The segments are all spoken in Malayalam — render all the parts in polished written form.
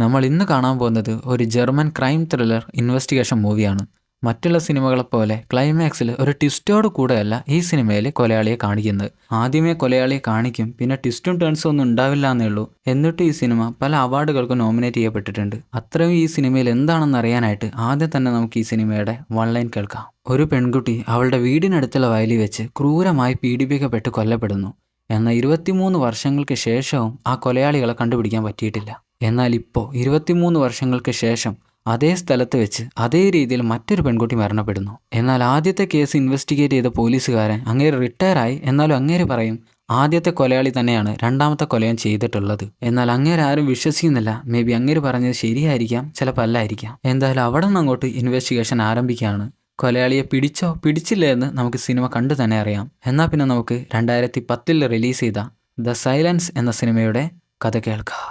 നമ്മൾ ഇന്ന് കാണാൻ പോകുന്നത് ഒരു ജർമ്മൻ ക്രൈം ത്രില്ലർ ഇൻവെസ്റ്റിഗേഷൻ മൂവിയാണ്. മറ്റുള്ള സിനിമകളെപ്പോലെ ക്ലൈമാക്സിൽ ഒരു ട്വിസ്റ്റോട് കൂടെയല്ല ഈ സിനിമയിൽ കൊലയാളിയെ കാണിക്കുന്നത്. ആദ്യമേ കൊലയാളിയെ കാണിക്കും, പിന്നെ ട്വിസ്റ്റും ടേൺസും ഒന്നും ഉണ്ടാവില്ല എന്നേ ഉള്ളൂ. എന്നിട്ട് ഈ സിനിമ പല അവാർഡുകൾക്കും നോമിനേറ്റ് ചെയ്യപ്പെട്ടിട്ടുണ്ട്. അത്രയും ഈ സിനിമയിൽ എന്താണെന്ന് അറിയാനായിട്ട് ആദ്യം തന്നെ നമുക്ക് ഈ സിനിമയുടെ വൺ ലൈൻ കേൾക്കാം. ഒരു പെൺകുട്ടി അവളുടെ വീടിനടുത്തുള്ള വയലിൽ വെച്ച് ക്രൂരമായി പീഡിപ്പിക്കപ്പെട്ട് കൊല്ലപ്പെടുന്നു. എന്നാൽ 23 വർഷങ്ങൾക്ക് ശേഷവും ആ കൊലയാളികളെ കണ്ടുപിടിക്കാൻ പറ്റിയിട്ടില്ല. എന്നാൽ ഇപ്പോൾ 23 വർഷങ്ങൾക്ക് ശേഷം അതേ സ്ഥലത്ത് വെച്ച് അതേ രീതിയിൽ മറ്റൊരു പെൺകുട്ടി മരണപ്പെടുന്നു. എന്നാൽ ആദ്യത്തെ കേസ് ഇൻവെസ്റ്റിഗേറ്റ് ചെയ്ത പോലീസുകാരൻ അങ്ങേര് റിട്ടയറായി. എന്നാലും അങ്ങേര് പറയും ആദ്യത്തെ കൊലയാളി തന്നെയാണ് രണ്ടാമത്തെ കൊലയും ചെയ്തിട്ടുള്ളത്. എന്നാൽ അങ്ങേര് ആരും വിശ്വസിക്കുന്നില്ല. മേ ബി അങ്ങേര് പറഞ്ഞത് ശരിയായിരിക്കാം, ചിലപ്പോൾ അല്ലായിരിക്കാം. എന്തായാലും അവിടെ നിന്ന് അങ്ങോട്ട് ഇൻവെസ്റ്റിഗേഷൻ ആരംഭിക്കുകയാണ്. കൊലയാളിയെ പിടിച്ചോ പിടിച്ചില്ലേ എന്ന് നമുക്ക് സിനിമ കണ്ടു തന്നെ അറിയാം. എന്നാൽ പിന്നെ നമുക്ക് 2010 റിലീസ് ചെയ്ത ദ സൈലൻസ് എന്ന സിനിമയുടെ കഥ കേൾക്കാം.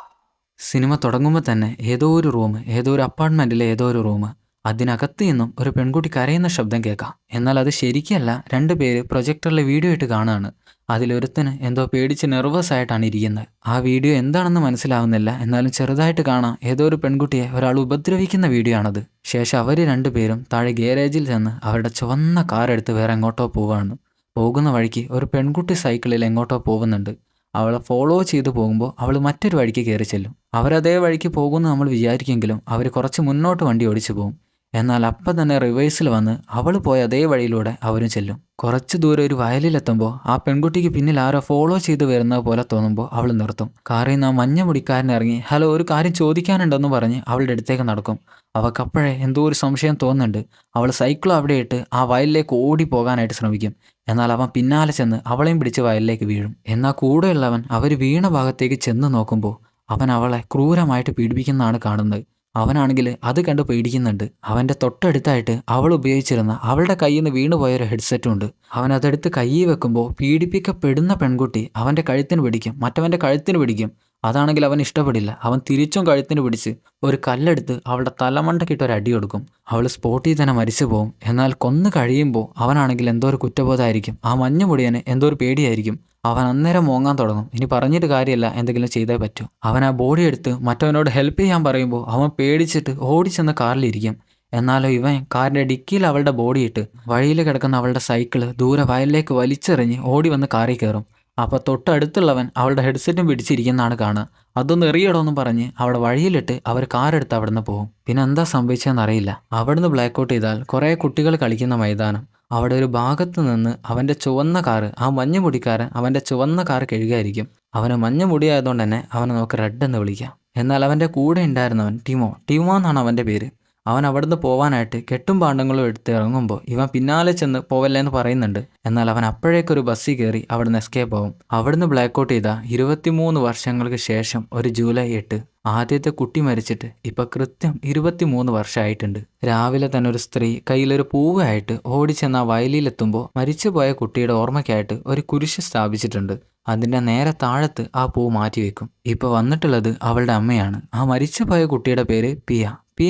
സിനിമ തുടങ്ങുമ്പോൾ തന്നെ ഏതോ ഒരു അപ്പാർട്ട്മെൻറ്റിലെ ഏതോ ഒരു റൂം, അതിനകത്ത് നിന്നും ഒരു പെൺകുട്ടി കരയുന്ന ശബ്ദം കേൾക്കാം. എന്നാൽ അത് ശരിക്കല്ല, 2 പേര് പ്രൊജക്ടറിലെ വീഡിയോ ഇട്ട് കാണുകയാണ്. അതിലൊരുത്തന് എന്തോ പേടിച്ച് നെർവസ് ആയിട്ടാണ് ഇരിക്കുന്നത്. ആ വീഡിയോ എന്താണെന്ന് മനസ്സിലാവുന്നില്ല, എന്നാലും ചെറുതായിട്ട് കാണാം ഏതോ ഒരു പെൺകുട്ടിയെ ഒരാൾ ഉപദ്രവിക്കുന്ന വീഡിയോ ആണത്. ശേഷം അവർ 2 പേരും താഴെ ഗാരേജിൽ ചെന്ന് അവരുടെ ചുവന്ന കാർ എടുത്ത് വേറെ എങ്ങോട്ടോ പോവുകയാണ്. പോകുന്ന വഴിക്ക് ഒരു പെൺകുട്ടി സൈക്കിളിൽ എങ്ങോട്ടോ പോകുന്നുണ്ട്. അവളെ ഫോളോ ചെയ്ത് പോകുമ്പോൾ അവൾ മറ്റൊരു വഴിക്ക് കയറി ചെല്ലും. അവരതേ വഴിക്ക് പോകുമെന്ന് നമ്മൾ വിചാരിക്കുമെങ്കിലും അവർ കുറച്ച് മുന്നോട്ട് വണ്ടി ഓടിച്ചു പോകും. എന്നാൽ അപ്പം തന്നെ റിവേഴ്സിൽ വന്ന് അവൾ പോയ അതേ വഴിയിലൂടെ അവരും ചെല്ലും. കുറച്ച് ദൂരം ഒരു വയലിലെത്തുമ്പോൾ ആ പെൺകുട്ടിക്ക് പിന്നിൽ ആരോ ഫോളോ ചെയ്ത് വരുന്നത് പോലെ തോന്നുമ്പോൾ അവൾ നിർത്തും. കാറിൽ നിന്ന് ആ മഞ്ഞ മുടിക്കാരൻ ഇറങ്ങി ഹലോ ഒരു കാര്യം ചോദിക്കാനുണ്ടെന്ന് പറഞ്ഞ് അവളുടെ അടുത്തേക്ക് നടക്കും. അവൾക്കപ്പോഴേ എന്തോ ഒരു സംശയം തോന്നുന്നുണ്ട്. അവൾ സൈക്കിൾ അവിടെ ഇട്ട് ആ വയലിലേക്ക് ഓടി പോകാനായിട്ട് ശ്രമിക്കും. എന്നാൽ അവൻ പിന്നാലെ ചെന്ന് അവളെയും പിടിച്ച് വയലിലേക്ക് വീഴും. എന്നാൽ കൂടെയുള്ളവൻ അവർ വീണ ഭാഗത്തേക്ക് ചെന്ന് നോക്കുമ്പോൾ അവൻ അവളെ ക്രൂരമായിട്ട് പീഡിപ്പിക്കുന്നതാണ് കാണുന്നത്. അവനാണെങ്കിൽ അത് കണ്ട് പേടിക്കുന്നുണ്ട്. അവൻ്റെ തൊട്ടടുത്തായിട്ട് അവൾ ഉപയോഗിച്ചിരുന്ന അവളുടെ കയ്യിൽ നിന്ന് വീണുപോയൊരു ഹെഡ്സെറ്റും ഉണ്ട്. അവൻ അതെടുത്ത് കയ്യിൽ വെക്കുമ്പോൾ പീഡിപ്പിക്കപ്പെടുന്ന പെൺകുട്ടി അവൻ്റെ കഴുത്തിന് പിടിക്കും, മറ്റവൻ്റെ കഴുത്തിന് പിടിക്കും. അതാണെങ്കിൽ അവൻ ഇഷ്ടപ്പെടില്ല. അവൻ തിരിച്ചും കഴുത്തിന് പിടിച്ച് ഒരു കല്ലെടുത്ത് അവളുടെ തലമണ്ടക്കിട്ട് ഒരു അടി കൊടുക്കും. അവൾ സ്പോട്ടിൽ തന്നെ മരിച്ചു പോകും. എന്നാൽ കൊന്നു കഴിയുമ്പോൾ അവനാണെങ്കിൽ എന്തോ ഒരു കുറ്റബോധമായിരിക്കും. ആ മഞ്ഞ മുടിയന് എന്തോ ഒരു പേടിയായിരിക്കും. അവൻ അന്നേരം മോങ്ങാൻ തുടങ്ങും. ഇനി പറഞ്ഞിട്ട് കാര്യമില്ല, എന്തെങ്കിലും ചെയ്തേ പറ്റൂ. അവൻ ആ ബോഡി എടുത്ത് മറ്റവനോട് ഹെൽപ്പ് ചെയ്യാൻ പറയുമ്പോൾ അവൻ പേടിച്ചിട്ട് ഓടിച്ചെന്ന് കാറിലിരിക്കും. എന്നാലോ ഇവൻ കാറിൻ്റെ ഡിക്കിയിൽ അവളുടെ ബോഡി ഇട്ട് വഴിയിൽ കിടക്കുന്ന അവളുടെ സൈക്കിള് ദൂരെ വയലിലേക്ക് വലിച്ചെറിഞ്ഞ് ഓടി വന്ന് കാറിൽ കയറും. അപ്പോൾ തൊട്ടടുത്തുള്ളവൻ അവളുടെ ഹെഡ്സെറ്റും പിടിച്ചിരിക്കുന്നതാണ് കാണുക. അതൊന്ന് എറിയടോന്നും പറഞ്ഞ് അവിടെ വഴിയിലിട്ട് അവർ കാറെടുത്ത് അവിടെ നിന്ന് പോകും. പിന്നെ എന്താ സംഭവിച്ചതെന്ന് അറിയില്ല. അവിടുന്ന് ബ്ലാക്ക് ഔട്ട് ചെയ്താൽ കുറേ കുട്ടികൾ കളിക്കുന്ന മൈതാനം. അവിടെ ഒരു ഭാഗത്ത് നിന്ന് അവൻ്റെ ചുവന്ന കാറ്, ആ മഞ്ഞ മുടിക്കാരൻ അവൻ്റെ ചുവന്ന കാറ് കഴുകായിരിക്കും. അവന് മഞ്ഞ മുടിയായതുകൊണ്ട് തന്നെ അവനെ നമുക്ക് റെഡ് എന്ന് വിളിക്കാം. എന്നാൽ അവൻ്റെ കൂടെ ഉണ്ടായിരുന്നവൻ ടിമോ എന്നാണ് അവൻ്റെ പേര്. അവൻ അവിടുന്ന് പോവാനായിട്ട് കെട്ടും പാണ്ടങ്ങളും എടുത്ത് ഇറങ്ങുമ്പോൾ ഇവൻ പിന്നാലെ ചെന്ന് പോവല്ലേന്ന് പറയുന്നുണ്ട്. എന്നാൽ അവൻ അപ്പോഴേക്കൊരു ബസ്സിൽ കയറി അവിടുന്ന് എസ്കേപ്പ് ആവും. അവിടുന്ന് ബ്ലാക്ക് ഔട്ട് ചെയ്ത 23 വർഷങ്ങൾക്ക് ശേഷം ഒരു ജൂലൈ 8 ആദ്യത്തെ കുട്ടി മരിച്ചിട്ട് ഇപ്പം കൃത്യം 23 വർഷമായിട്ടുണ്ട്. രാവിലെ തന്നെ ഒരു സ്ത്രീ കയ്യിലൊരു പൂവായിട്ട് ഓടിച്ചെന്ന് ആ വയലിലെത്തുമ്പോൾ മരിച്ചുപോയ കുട്ടിയുടെ ഓർമ്മയ്ക്കായിട്ട് ഒരു കുരിശ് സ്ഥാപിച്ചിട്ടുണ്ട്. അതിൻ്റെ നേരെ താഴത്ത് ആ പൂ മാറ്റിവെക്കും. ഇപ്പോൾ വന്നിട്ടുള്ളത് അവളുടെ അമ്മയാണ്. ആ മരിച്ചുപോയ കുട്ടിയുടെ പേര് പിയ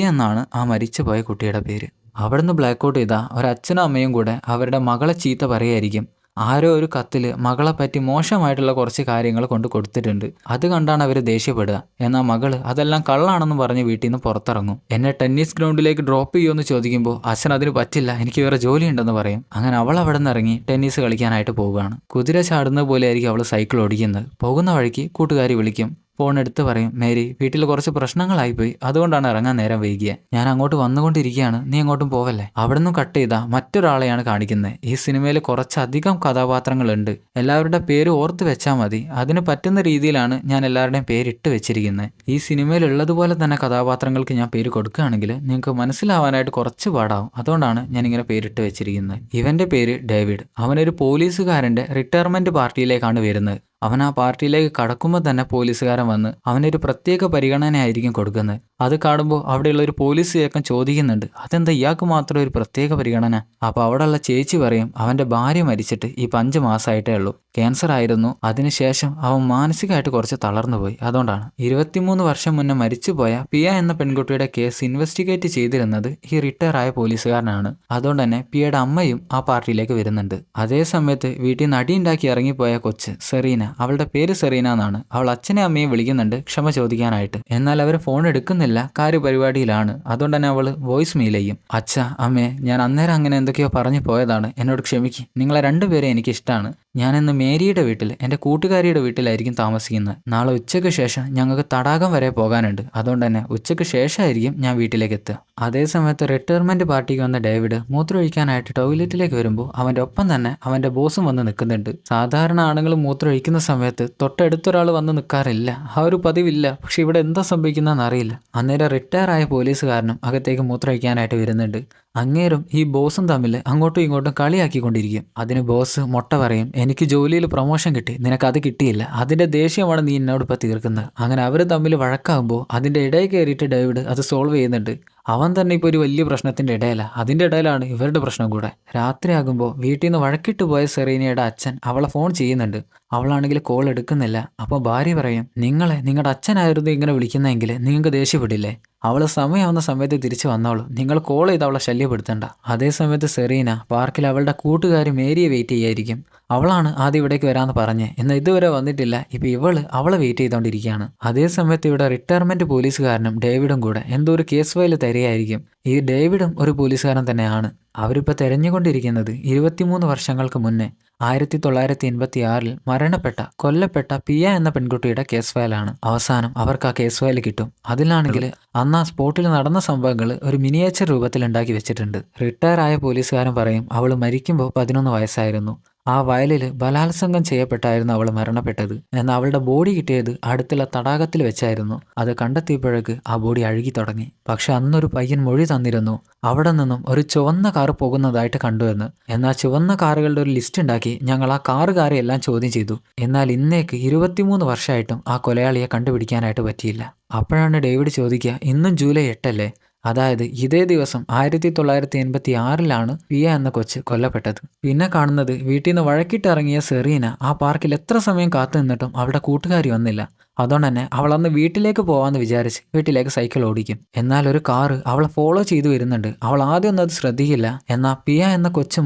എന്നാണ് ആ മരിച്ചുപോയ കുട്ടിയുടെ പേര്. അവിടുന്ന് ബ്ലാക്ക് ഔട്ട് ചെയ്ത ഒരച്ഛനും അമ്മയും കൂടെ അവരുടെ മകളെ ചീത്ത പറയായിരിക്കും. ആരോ ഒരു കത്തിൽ മകളെ പറ്റി മോശമായിട്ടുള്ള കുറച്ച് കാര്യങ്ങൾ കൊണ്ട് കൊടുത്തിട്ടുണ്ട്. അത് കണ്ടാണ് അവർ ദേഷ്യപ്പെടുക. എന്നാൽ മകള് അതെല്ലാം കള്ളാണെന്ന് പറഞ്ഞ് വീട്ടിൽ നിന്ന് പുറത്തിറങ്ങും. എന്നെ ടെന്നീസ് ഗ്രൗണ്ടിലേക്ക് ഡ്രോപ്പ് ചെയ്യുമെന്ന് ചോദിക്കുമ്പോൾ അച്ഛൻ അതിന് പറ്റില്ല, എനിക്ക് വേറെ ജോലി ഉണ്ടെന്ന് പറയും. അങ്ങനെ അവൾ അവിടെ നിന്ന് ഇറങ്ങി ടെന്നീസ് കളിക്കാനായിട്ട് പോവുകയാണ്. കുതിര ചാടുന്നത് പോലെ ആയിരിക്കും അവൾ സൈക്കിൾ ഓടിക്കുന്നത്. പോകുന്ന വഴിക്ക് കൂട്ടുകാരി വിളിക്കും. ഫോൺ എടുത്ത് പറയും മേരി വീട്ടിൽ കുറച്ച് പ്രശ്നങ്ങളായിപ്പോയി, അതുകൊണ്ടാണ് ഇറങ്ങാൻ നേരം വൈകിയത്. ഞാൻ അങ്ങോട്ട് വന്നുകൊണ്ടിരിക്കുകയാണ്, നീ അങ്ങോട്ടും പോവല്ലേ. അവിടെ നിന്നും കട്ട് ചെയ്ത മറ്റൊരാളെയാണ് കാണിക്കുന്നത്. ഈ സിനിമയിൽ കുറച്ചധികം കഥാപാത്രങ്ങളുണ്ട്. എല്ലാവരുടെ പേര് ഓർത്ത് വെച്ചാൽ മതി. അതിന് പറ്റുന്ന രീതിയിലാണ് ഞാൻ എല്ലാവരുടെയും പേരിട്ട് വെച്ചിരിക്കുന്നത്. ഈ സിനിമയിൽ ഉള്ളതുപോലെ തന്നെ കഥാപാത്രങ്ങൾക്ക് ഞാൻ പേര് കൊടുക്കുകയാണെങ്കിൽ നിങ്ങൾക്ക് മനസ്സിലാവാനായിട്ട് കുറച്ച് പാടാവും. അതുകൊണ്ടാണ് ഞാനിങ്ങനെ പേരിട്ട് വെച്ചിരിക്കുന്നത്. ഇവൻ്റെ പേര് ഡേവിഡ്. അവനൊരു പോലീസുകാരൻ്റെ റിട്ടയർമെൻറ്റ് പാർട്ടിയിലേക്കാണ് വരുന്നത്. അവൻ ആ പാർട്ടിയിലേക്ക് കടക്കുമ്പോൾ തന്നെ പോലീസുകാരൻ വന്ന് അവനൊരു പ്രത്യേക പരിഗണനയായിരിക്കും കൊടുക്കുന്നത്. അത് കാണുമ്പോൾ അവിടെയുള്ള ഒരു പോലീസ് ചേക്കൻ ചോദിക്കുന്നുണ്ട്, അതെന്താ ഇയാൾക്ക് മാത്രം ഒരു പ്രത്യേക പരിഗണന? അപ്പോൾ അവിടെയുള്ള ചേച്ചി പറയും അവൻ്റെ ഭാര്യ മരിച്ചിട്ട് ഇപ്പം 5 മാസമായിട്ടേ ഉള്ളൂ. ക്യാൻസർ ആയിരുന്നു. അതിനുശേഷം അവൻ മാനസികമായിട്ട് കുറച്ച് തളർന്നുപോയി. അതുകൊണ്ടാണ് 23 വർഷം മുന്നേ മരിച്ചുപോയ പിയ എന്ന പെൺകുട്ടിയുടെ കേസ് ഇൻവെസ്റ്റിഗേറ്റ് ചെയ്തിരുന്നത് ഈ റിട്ടയർ ആയ പോലീസുകാരനാണ്. അതുകൊണ്ട് തന്നെ പിയയുടെ അമ്മയും ആ പാർട്ടിയിലേക്ക് വരുന്നുണ്ട്. അതേ സമയത്ത് വീട്ടിൽ നിന്ന് അടിയുണ്ടാക്കി ഇറങ്ങിപ്പോയ കൊച്ച് സെറീന, അവളുടെ പേര് സെറീന എന്നാണ്. അവൾ അച്ഛനെ അമ്മയും വിളിക്കുന്നുണ്ട് ക്ഷമ ചോദിക്കാനായിട്ട്. എന്നാൽ അവർ ഫോൺ എടുക്കുന്നില്ല, കാര്യപരിപാടിയിലാണ്. അതുകൊണ്ട് തന്നെ അവൾ വോയിസ് മെയിൽ ചെയ്യും. അച്ഛ, അമ്മേ, ഞാൻ അന്നേരം അങ്ങനെ എന്തൊക്കെയോ പറഞ്ഞു പോയതാണ്, എന്നോട് ക്ഷമിക്ക്. നിങ്ങളെ രണ്ടുപേരെ എനിക്ക് ഇഷ്ടമാണ്. ഞാനിന്ന് മേരിയുടെ വീട്ടിൽ, എൻ്റെ കൂട്ടുകാരിയുടെ വീട്ടിലായിരിക്കും താമസിക്കുന്നത്. നാളെ ഉച്ചയ്ക്ക് ശേഷം ഞങ്ങൾക്ക് തടാകം വരെ പോകാനുണ്ട്. അതുകൊണ്ട് തന്നെ ഉച്ചയ്ക്ക് ശേഷമായിരിക്കും ഞാൻ വീട്ടിലേക്ക് എത്തുക. അതേ സമയത്ത് റിട്ടയർമെന്റ് പാർട്ടിക്ക് വന്ന ഡേവിഡ് മൂത്രമൊഴിക്കാനായിട്ട് ടോയ്ലറ്റിലേക്ക് വരുമ്പോൾ അവൻ്റെ ഒപ്പം തന്നെ അവൻ്റെ ബോസും വന്ന് നിൽക്കുന്നുണ്ട്. സാധാരണ ആണുങ്ങൾ മൂത്രമൊഴിക്കുന്ന സമയത്ത് തൊട്ടടുത്തൊരാൾ വന്ന് നിൽക്കാറില്ല, ആ ഒരു പതിവില്ല. പക്ഷെ ഇവിടെ എന്താ സംഭവിക്കുന്നതെന്ന് അറിയില്ല. അന്നേരം റിട്ടയർ ആയ പോലീസുകാരനും അകത്തേക്ക് മൂത്രമൊഴിക്കാനായിട്ട് വരുന്നുണ്ട്. അങ്ങേരും ഈ ബോസും തമ്മിൽ അങ്ങോട്ടും ഇങ്ങോട്ടും കളിയാക്കിക്കൊണ്ടിരിക്കും. അതിന് ബോസ് മൊട്ട പറയും, എനിക്ക് ജോലിയിൽ പ്രൊമോഷൻ കിട്ടി, നിനക്കത് കിട്ടിയില്ല, അതിൻ്റെ ദേഷ്യമാണ് നീ എന്നോട് ഇപ്പോൾ തീർക്കുന്നത്. അങ്ങനെ അവർ തമ്മിൽ വഴക്കാകുമ്പോൾ അതിൻ്റെ ഇടയിൽ കയറിയിട്ട് ഡേവിഡ് അത് സോൾവ് ചെയ്യുന്നുണ്ട്. അവൻ തന്നെ ഇപ്പോൾ ഒരു വലിയ പ്രശ്നത്തിൻ്റെ ഇടയിലാണ്. അതിൻ്റെ ഇടയിലാണ് ഇവരുടെ പ്രശ്നം കൂടെ. രാത്രിയാകുമ്പോൾ വീട്ടിൽ നിന്ന് വഴക്കിട്ട് പോയ സെറീനയുടെ അച്ഛൻ അവളെ ഫോൺ ചെയ്യുന്നുണ്ട്. അവളാണെങ്കിൽ കോൾ എടുക്കുന്നില്ല. അപ്പോൾ ഭാര്യ പറയും, നിങ്ങളുടെ അച്ഛനായിരുന്നു ഇങ്ങനെ വിളിക്കുന്നതെങ്കിൽ നിങ്ങൾക്ക് ദേഷ്യപ്പെടില്ലേ? അവൾ സമയമാവുന്ന സമയത്ത് തിരിച്ചു വന്നോളൂ, നിങ്ങൾ കോൾ ചെയ്ത് അവളെ ശല്യപ്പെടുത്തണ്ട. അതേ സമയത്ത് സെറീന പാർക്കിൽ അവളുടെ കൂട്ടുകാരി മേരിയെ വെയിറ്റ് ചെയ്യായിരിക്കും. അവളാണ് ആദ്യം ഇവിടേക്ക് വരാമെന്ന് പറഞ്ഞ്, എന്നാൽ ഇതുവരെ വന്നിട്ടില്ല. ഇപ്പോൾ അവളെ വെയിറ്റ് ചെയ്തുകൊണ്ടിരിക്കുകയാണ്. അതേ സമയത്ത് ഇവിടെ റിട്ടയർമെന്റ് പോലീസുകാരനും ഡേവിഡും കൂടെ എന്തോ ഒരു കേസ് ഫയൽ തരികയായിരിക്കും. ഈ ഡേവിഡും ഒരു പോലീസുകാരൻ തന്നെയാണ്. അവരിപ്പോൾ തെരഞ്ഞുകൊണ്ടിരിക്കുന്നത് 23 വർഷങ്ങൾക്ക് മുന്നേ 1986 കൊല്ലപ്പെട്ട പിയ എന്ന പെൺകുട്ടിയുടെ കേസ് ഫയലാണ്. അവസാനം അവർക്ക് ആ കേസ് ഫയൽ കിട്ടും. അതിലാണെങ്കിൽ അന്ന് ആ സ്പോട്ടിൽ നടന്ന സംഭവങ്ങൾ ഒരു മിനിയേച്ചർ രൂപത്തിൽ ഉണ്ടാക്കി വെച്ചിട്ടുണ്ട്. റിട്ടയർ ആയ പോലീസുകാരൻ പറയും, അവൾ മരിക്കുമ്പോൾ 11 വയസ്സായിരുന്നു. ആ വയലിൽ ബലാത്സംഗം ചെയ്യപ്പെട്ടായിരുന്നു അവൾ മരണപ്പെട്ടത്. എന്നാൽ അവളുടെ ബോഡി കിട്ടിയത് അടുത്തുള്ള തടാകത്തിൽ വെച്ചായിരുന്നു. അത് കണ്ടെത്തിയപ്പോഴേക്ക് ആ ബോഡി അഴുകി തുടങ്ങി. പക്ഷെ അന്നൊരു പയ്യൻ മൊഴി തന്നിരുന്നു, അവിടെ നിന്നും ഒരു ചുവന്ന കാർ പോകുന്നതായിട്ട് കണ്ടുവെന്ന്. എന്നാൽ ചുവന്ന കാറുകളുടെ ഒരു ലിസ്റ്റ് ഉണ്ടാക്കി ഞങ്ങൾ ആ കാറുകാരെ എല്ലാം ചോദ്യം ചെയ്തു. എന്നാൽ ഇന്നേക്ക് 23 വർഷമായിട്ടും ആ കൊലയാളിയെ കണ്ടുപിടിക്കാനായിട്ട് പറ്റിയില്ല. അപ്പോഴാണ് ഡേവിഡ് ചോദിക്കുക, ഇന്നും ജൂലൈ 8 അല്ലേ? അതായത് ഇതേ ദിവസം 1986 പിയ എന്ന കൊച്ച് കൊല്ലപ്പെട്ടത്. പിന്നെ കാണുന്നത് വീട്ടിൽ നിന്ന് വഴക്കിട്ടിറങ്ങിയ സെറീന ആ പാർക്കിൽ എത്ര സമയം കാത്തു നിന്നിട്ടും അവളുടെ കൂട്ടുകാരി വന്നില്ല. അതുകൊണ്ട് തന്നെ അവൾ അന്ന് വീട്ടിലേക്ക് പോകാമെന്ന് വിചാരിച്ച് വീട്ടിലേക്ക് സൈക്കിൾ ഓടിക്കും. എന്നാൽ ഒരു കാറ് അവളെ ഫോളോ ചെയ്തു വരുന്നുണ്ട്. അവൾ ആദ്യം ഒന്നും അത് ശ്രദ്ധിക്കില്ല. എന്നാൽ പിയ എന്ന കൊച്ച്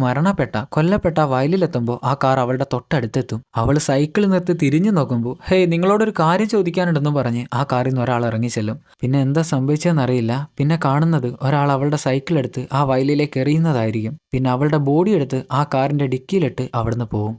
കൊല്ലപ്പെട്ട വയലിലെത്തുമ്പോൾ ആ കാർ അവളുടെ തൊട്ടടുത്തെത്തും. അവൾ സൈക്കിൾ നിർത്തി തിരിഞ്ഞു നോക്കുമ്പോൾ, ഹേയ്, നിങ്ങളോടൊരു കാര്യം ചോദിക്കാനുണ്ടെന്ന് പറഞ്ഞ് ആ കാറിൽ നിന്ന് ഒരാൾ ഇറങ്ങി ചെല്ലും. പിന്നെ എന്താ സംഭവിച്ചതെന്നറിയില്ല. പിന്നെ കാണുന്നത് ഒരാൾ അവളുടെ സൈക്കിൾ എടുത്ത് ആ വയലിലേക്ക് എറിയുന്നതായിരിക്കും. പിന്നെ അവളുടെ ബോഡി എടുത്ത് ആ കാറിന്റെ ഡിക്കിയിലിട്ട് അവിടുന്ന് പോവും.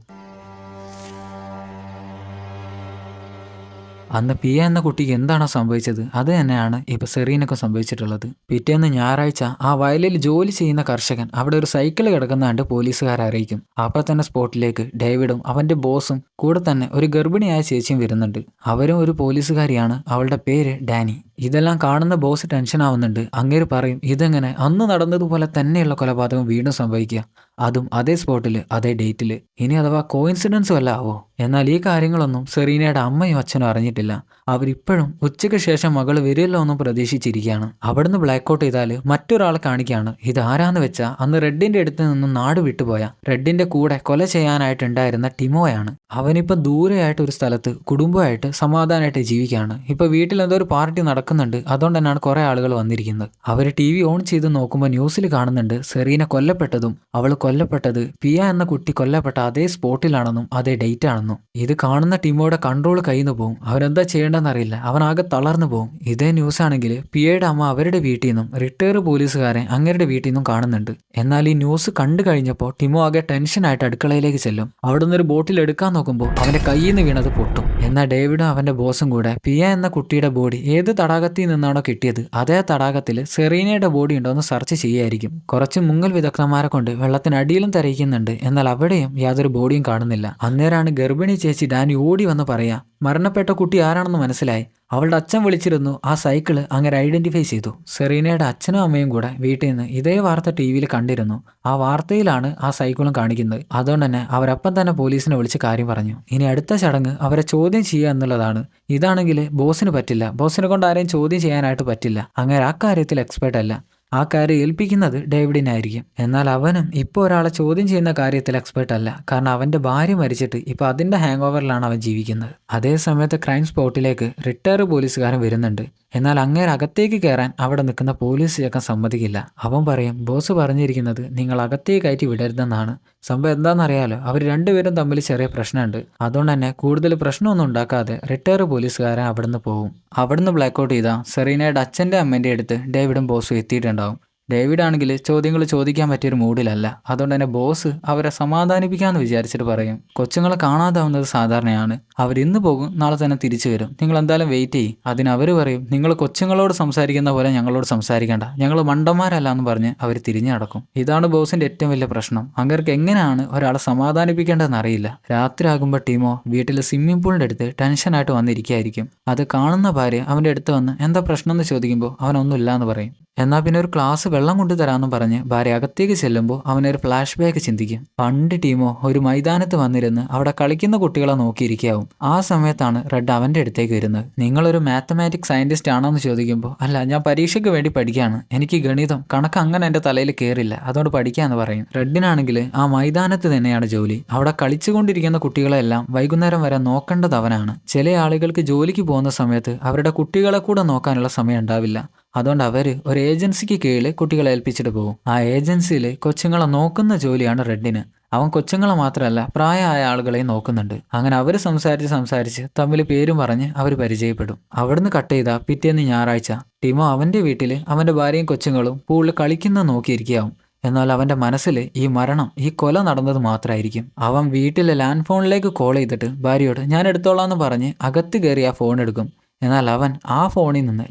അന്ന് പിയ എന്ന കുട്ടിക്ക് എന്താണോ സംഭവിച്ചത് അത് തന്നെയാണ് ഇപ്പോൾ സെറീനൊക്കെ സംഭവിച്ചിട്ടുള്ളത്. പിറ്റേന്ന് ഞായറാഴ്ച ആ വയലിൽ ജോലി ചെയ്യുന്ന കർഷകൻ അവിടെ ഒരു സൈക്കിൾ കിടക്കുന്ന പോലീസുകാരെ അറിയിക്കും. അപ്പോൾ തന്നെ സ്പോട്ടിലേക്ക് ഡേവിഡും അവൻ്റെ ബോസും കൂടെ തന്നെ ഒരു ഗർഭിണിയായ ചേച്ചിയും വരുന്നുണ്ട്. അവരും ഒരു പോലീസുകാരിയാണ്. അവളുടെ പേര് ഡാനി. ഇതെല്ലാം കാണുന്ന ബോസ് ടെൻഷൻ ആവുന്നുണ്ട്. അങ്ങേര് പറയും, ഇതെങ്ങനെ അന്ന് നടന്നതുപോലെ തന്നെയുള്ള കൊലപാതകം വീണ്ടും സംഭവിക്കുക, അതും അതേ സ്പോട്ടിൽ അതേ ഡേറ്റിൽ. ഇനി അഥവാ കോയിൻസിഡൻസ് വല്ല ആവോ? എന്നാൽ ഈ കാര്യങ്ങളൊന്നും സെറീനയുടെ അമ്മയും അച്ഛനും അറിഞ്ഞിട്ടില്ല. അവരിപ്പോഴും ഉച്ചയ്ക്ക് ശേഷം മകൾ വരില്ലോ എന്നും പ്രതീക്ഷിച്ചിരിക്കുകയാണ്. അവിടുന്ന് ബ്ലാക്ക് ഔട്ട് ചെയ്താൽ മറ്റൊരാളെ കാണിക്കുകയാണ്. ഇത് ആരാന്ന് വെച്ചാൽ അന്ന് റെഡിന്റെ അടുത്ത് നിന്നും നാട് വിട്ടുപോയ റെഡിന്റെ കൂടെ കൊല ചെയ്യാനായിട്ടുണ്ടായിരുന്ന ടിമോയാണ്. അവനിപ്പോൾ ദൂരെയായിട്ട് ഒരു സ്ഥലത്ത് കുടുംബമായിട്ട് സമാധാനമായിട്ട് ജീവിക്കുകയാണ്. ഇപ്പൊ വീട്ടിൽ എന്തോ ഒരു പാർട്ടി നടക്കുന്നുണ്ട്. അതുകൊണ്ട് തന്നെയാണ് കുറെ ആളുകൾ വന്നിരിക്കുന്നത്. അവർ TV ഓൺ ചെയ്ത് നോക്കുമ്പോൾ ന്യൂസിൽ കാണുന്നുണ്ട് സെറീന കൊല്ലപ്പെട്ടതും അവൾ കൊല്ലപ്പെട്ടത് പിയ എന്ന കുട്ടി കൊല്ലപ്പെട്ട അതേ സ്പോട്ടിലാണെന്നും അതേ ഡേറ്റ് ആണെന്നും. ഇത് കാണുന്ന ടിമോയുടെ കൺട്രോൾ കയ്യിൽ നിന്ന് പോകും. അവരെന്താ ചെയ്യേണ്ടെന്നറിയില്ല. അവനാകെ തളർന്നു പോകും. ഇതേ ന്യൂസ് ആണെങ്കിൽ പിയയുടെ അമ്മ അവരുടെ വീട്ടിൽ നിന്നും റിട്ടയർ പോലീസുകാരെ അങ്ങരുടെ വീട്ടിൽ നിന്നും കാണുന്നുണ്ട്. എന്നാൽ ഈ ന്യൂസ് കണ്ടു കഴിഞ്ഞപ്പോൾ ടിമോ ആകെ ടെൻഷനായിട്ട് അടുക്കളയിലേക്ക് ചെല്ലും. അവിടെ നിന്നൊരു ബോട്ടിൽ എടുക്കാൻ നോക്കുമ്പോൾ അവന്റെ കയ്യിൽ നിന്ന് വീണത് പൊട്ടും. എന്നാൽ ഡേവിഡും അവന്റെ ബോസും കൂടെ പിയ എന്ന കുട്ടിയുടെ ബോഡി ഏത് തടാകത്തിൽ നിന്നാണോ കിട്ടിയത് അതേ തടാകത്തിൽ സെറീനയുടെ ബോഡി ഉണ്ടോ എന്ന് സെർച്ച് ചെയ്യായിരിക്കും. കുറച്ച് മുങ്ങൽ വിദഗ്ധന്മാരെ കൊണ്ട് വെള്ളത്തിനടിയിലും തെരയിക്കുന്നുണ്ട്. എന്നാൽ അവിടെയും യാതൊരു ബോഡിയും കാണുന്നില്ല. അന്നേരമാണ് ഗർഭിണി ചേച്ചി ഡാനി ഓടി വന്ന് പറയാ, മരണപ്പെട്ട കുട്ടി ആരാണെന്ന് മനസ്സിലായി. അവളുടെ അച്ഛൻ വിളിച്ചിരുന്നു. ആ സൈക്കിള് അങ്ങനെ ഐഡന്റിഫൈ ചെയ്തു. സെറീനയുടെ അച്ഛനും അമ്മയും കൂടെ വീട്ടിൽ നിന്ന് ഇതേ വാർത്ത TV-യിൽ കണ്ടിരുന്നു. ആ വാർത്തയിലാണ് ആ സൈക്കിളും കാണിക്കുന്നത്. അതുകൊണ്ട് തന്നെ അവരപ്പം തന്നെ പോലീസിനെ വിളിച്ച് കാര്യം പറഞ്ഞു. ഇനി അടുത്ത ചടങ്ങ് അവരെ ചോദ്യം ചെയ്യുക എന്നുള്ളതാണ്. ഇതാണെങ്കിൽ ബോസിന് പറ്റില്ല. ബോസിനെ കൊണ്ട് ആരെയും ചോദ്യം ചെയ്യാനായിട്ട് പറ്റില്ല. അങ്ങനെ ആ കാര്യത്തിൽ എക്സ്പേർട്ട് അല്ല. ആ കാര്യം ഏൽപ്പിക്കുന്നത് ഡേവിഡിനായിരിക്കും. എന്നാൽ അവനും ഇപ്പോൾ ഒരാളെ ചോദ്യം ചെയ്യുന്ന കാര്യത്തിൽ എക്സ്പേർട്ട് അല്ല. കാരണം അവൻ്റെ ഭാര്യ മരിച്ചിട്ട് ഇപ്പോൾ അതിൻ്റെ ഹാങ് ഓവറിലാണ് അവൻ ജീവിക്കുന്നത്. അതേ സമയത്ത് ക്രൈം സ്പോട്ടിലേക്ക് റിട്ടയർഡ് പോലീസുകാരൻ വരുന്നുണ്ട്. എന്നാൽ അങ്ങേര് അകത്തേക്ക് കയറാൻ അവിടെ നിൽക്കുന്ന പോലീസ് ചേക്കൻ സമ്മതിക്കില്ല. അവൻ പറയും ബോസ് പറഞ്ഞിരിക്കുന്നത് നിങ്ങൾ അകത്തേക്ക് കയറ്റി വിടരുതെന്നാണ്. സംഭവം എന്താണെന്നറിയാലോ, അവർ രണ്ടുപേരും തമ്മിൽ ചെറിയ പ്രശ്നമുണ്ട്. അതുകൊണ്ട് തന്നെ കൂടുതൽ പ്രശ്നമൊന്നും ഉണ്ടാക്കാതെ റിട്ടയർഡ് പോലീസുകാരൻ അവിടുന്ന് പോകും. അവിടുന്ന് ബ്ലാക്ക് ഔട്ട് ചെയ്താൽ സെറീനയുടെ അച്ഛൻ്റെ അമ്മേൻ്റെ അടുത്ത് ഡേവിഡും ബോസും എത്തിയിട്ടുണ്ടാവും. ഡേവിഡ് ആണെങ്കിൽ ചോദ്യങ്ങൾ ചോദിക്കാൻ പറ്റിയൊരു മൂഡിലല്ല. അതുകൊണ്ട് തന്നെ ബോസ് അവരെ സമാധാനിപ്പിക്കാമെന്ന് വിചാരിച്ചിട്ട് പറയും കൊച്ചുങ്ങളെ കാണാതാവുന്നത് സാധാരണയാണ്, അവരിന്ന് പോകും, നാളെ തന്നെ തിരിച്ചു വരും, നിങ്ങൾ എന്തായാലും വെയിറ്റ് ചെയ്യും. അതിന് അവർ പറയും നിങ്ങൾ കൊച്ചുങ്ങളോട് സംസാരിക്കുന്ന പോലെ ഞങ്ങളോട് സംസാരിക്കേണ്ട, ഞങ്ങൾ മണ്ടന്മാരല്ല എന്ന് പറഞ്ഞ് അവർ തിരിഞ്ഞു നടക്കും. ഇതാണ് ബോസിന്റെ ഏറ്റവും വലിയ പ്രശ്നം. അങ്ങേർക്ക് എങ്ങനെയാണ് ഒരാളെ സമാധാനിപ്പിക്കേണ്ടതെന്ന് അറിയില്ല. രാത്രി ആകുമ്പോൾ ടീമോ വീട്ടിൽ സ്വിമ്മിംഗ് പൂളിൻ്റെ അടുത്ത് ടെൻഷനായിട്ട് വന്നിരിക്കുകയായിരിക്കും. അത് കാണുന്ന ഭാര്യ അവൻ്റെ അടുത്ത് വന്ന് എന്താ പ്രശ്നം എന്ന് ചോദിക്കുമ്പോൾ അവനൊന്നുമില്ല എന്ന് പറയും. എന്നാൽ പിന്നെ ഒരു ഗ്ലാസ് വെള്ളം കൊണ്ടുതരാമെന്നും പറഞ്ഞ് ഭാര്യ അകത്തേക്ക് ചെല്ലുമ്പോൾ അവനൊരു ഫ്ലാഷ് ബാക്ക് ചിന്തിക്കും. പണ്ട് ടീമോ ഒരു മൈതാനത്ത് വന്നിരുന്ന് അവിടെ കളിക്കുന്ന കുട്ടികളെ നോക്കിയിരിക്കാവും. ആ സമയത്താണ് റെഡ് അവൻ്റെ അടുത്തേക്ക് വരുന്നത്. നിങ്ങളൊരു മാത്തമാറ്റിക്സ് സയൻറ്റിസ്റ്റ് ആണോ എന്ന് ചോദിക്കുമ്പോൾ അല്ല, ഞാൻ പരീക്ഷയ്ക്ക് വേണ്ടി പഠിക്കുകയാണ്, എനിക്ക് ഗണിതം കണക്ക് അങ്ങനെ എൻ്റെ തലയിൽ കയറില്ല, അതുകൊണ്ട് പഠിക്കാമെന്ന് പറയും. റെഡിനാണെങ്കിൽ ആ മൈതാനത്ത് തന്നെയാണ് ജോലി. അവിടെ കളിച്ചുകൊണ്ടിരിക്കുന്ന കുട്ടികളെല്ലാം വൈകുന്നേരം വരെ നോക്കേണ്ടത് അവനാണ്. ചില ആളുകൾക്ക് ജോലിക്ക് പോകുന്ന സമയത്ത് അവരുടെ കുട്ടികളെ കൂടെ നോക്കാനുള്ള സമയം ഉണ്ടാവില്ല. അതുകൊണ്ട് അവർ ഒരു ഏജൻസിക്ക് കീഴിൽ കുട്ടികളെ ഏൽപ്പിച്ചിട്ട് പോകും. ആ ഏജൻസിയിൽ കൊച്ചുങ്ങളെ നോക്കുന്ന ജോലിയാണ് റെഡിന്. അവൻ കൊച്ചുങ്ങളെ മാത്രമല്ല പ്രായമായ ആളുകളെയും നോക്കുന്നുണ്ട്. അങ്ങനെ അവർ സംസാരിച്ച് തമ്മിൽ പേരും പറഞ്ഞ് അവർ പരിചയപ്പെടും. അവിടുന്ന് കട്ട് ചെയ്താൽ പിറ്റേന്ന് ഞായറാഴ്ച ടീമോ അവൻ്റെ വീട്ടിൽ അവൻ്റെ ഭാര്യയും കൊച്ചുങ്ങളും പൂളിൽ കളിക്കുന്നത് നോക്കിയിരിക്കാവും. എന്നാൽ അവൻ്റെ മനസ്സിൽ ഈ മരണം, ഈ കൊല നടന്നത് മാത്രമായിരിക്കും. അവൻ വീട്ടിലെ ലാൻഡ് ഫോണിലേക്ക് കോൾ ചെയ്തിട്ട് ഭാര്യയോട് ഞാൻ എടുത്തോളാം എന്ന് പറഞ്ഞ് അകത്ത് കയറി ആ ഫോൺ എടുക്കും. എന്നാൽ അവൻ ആ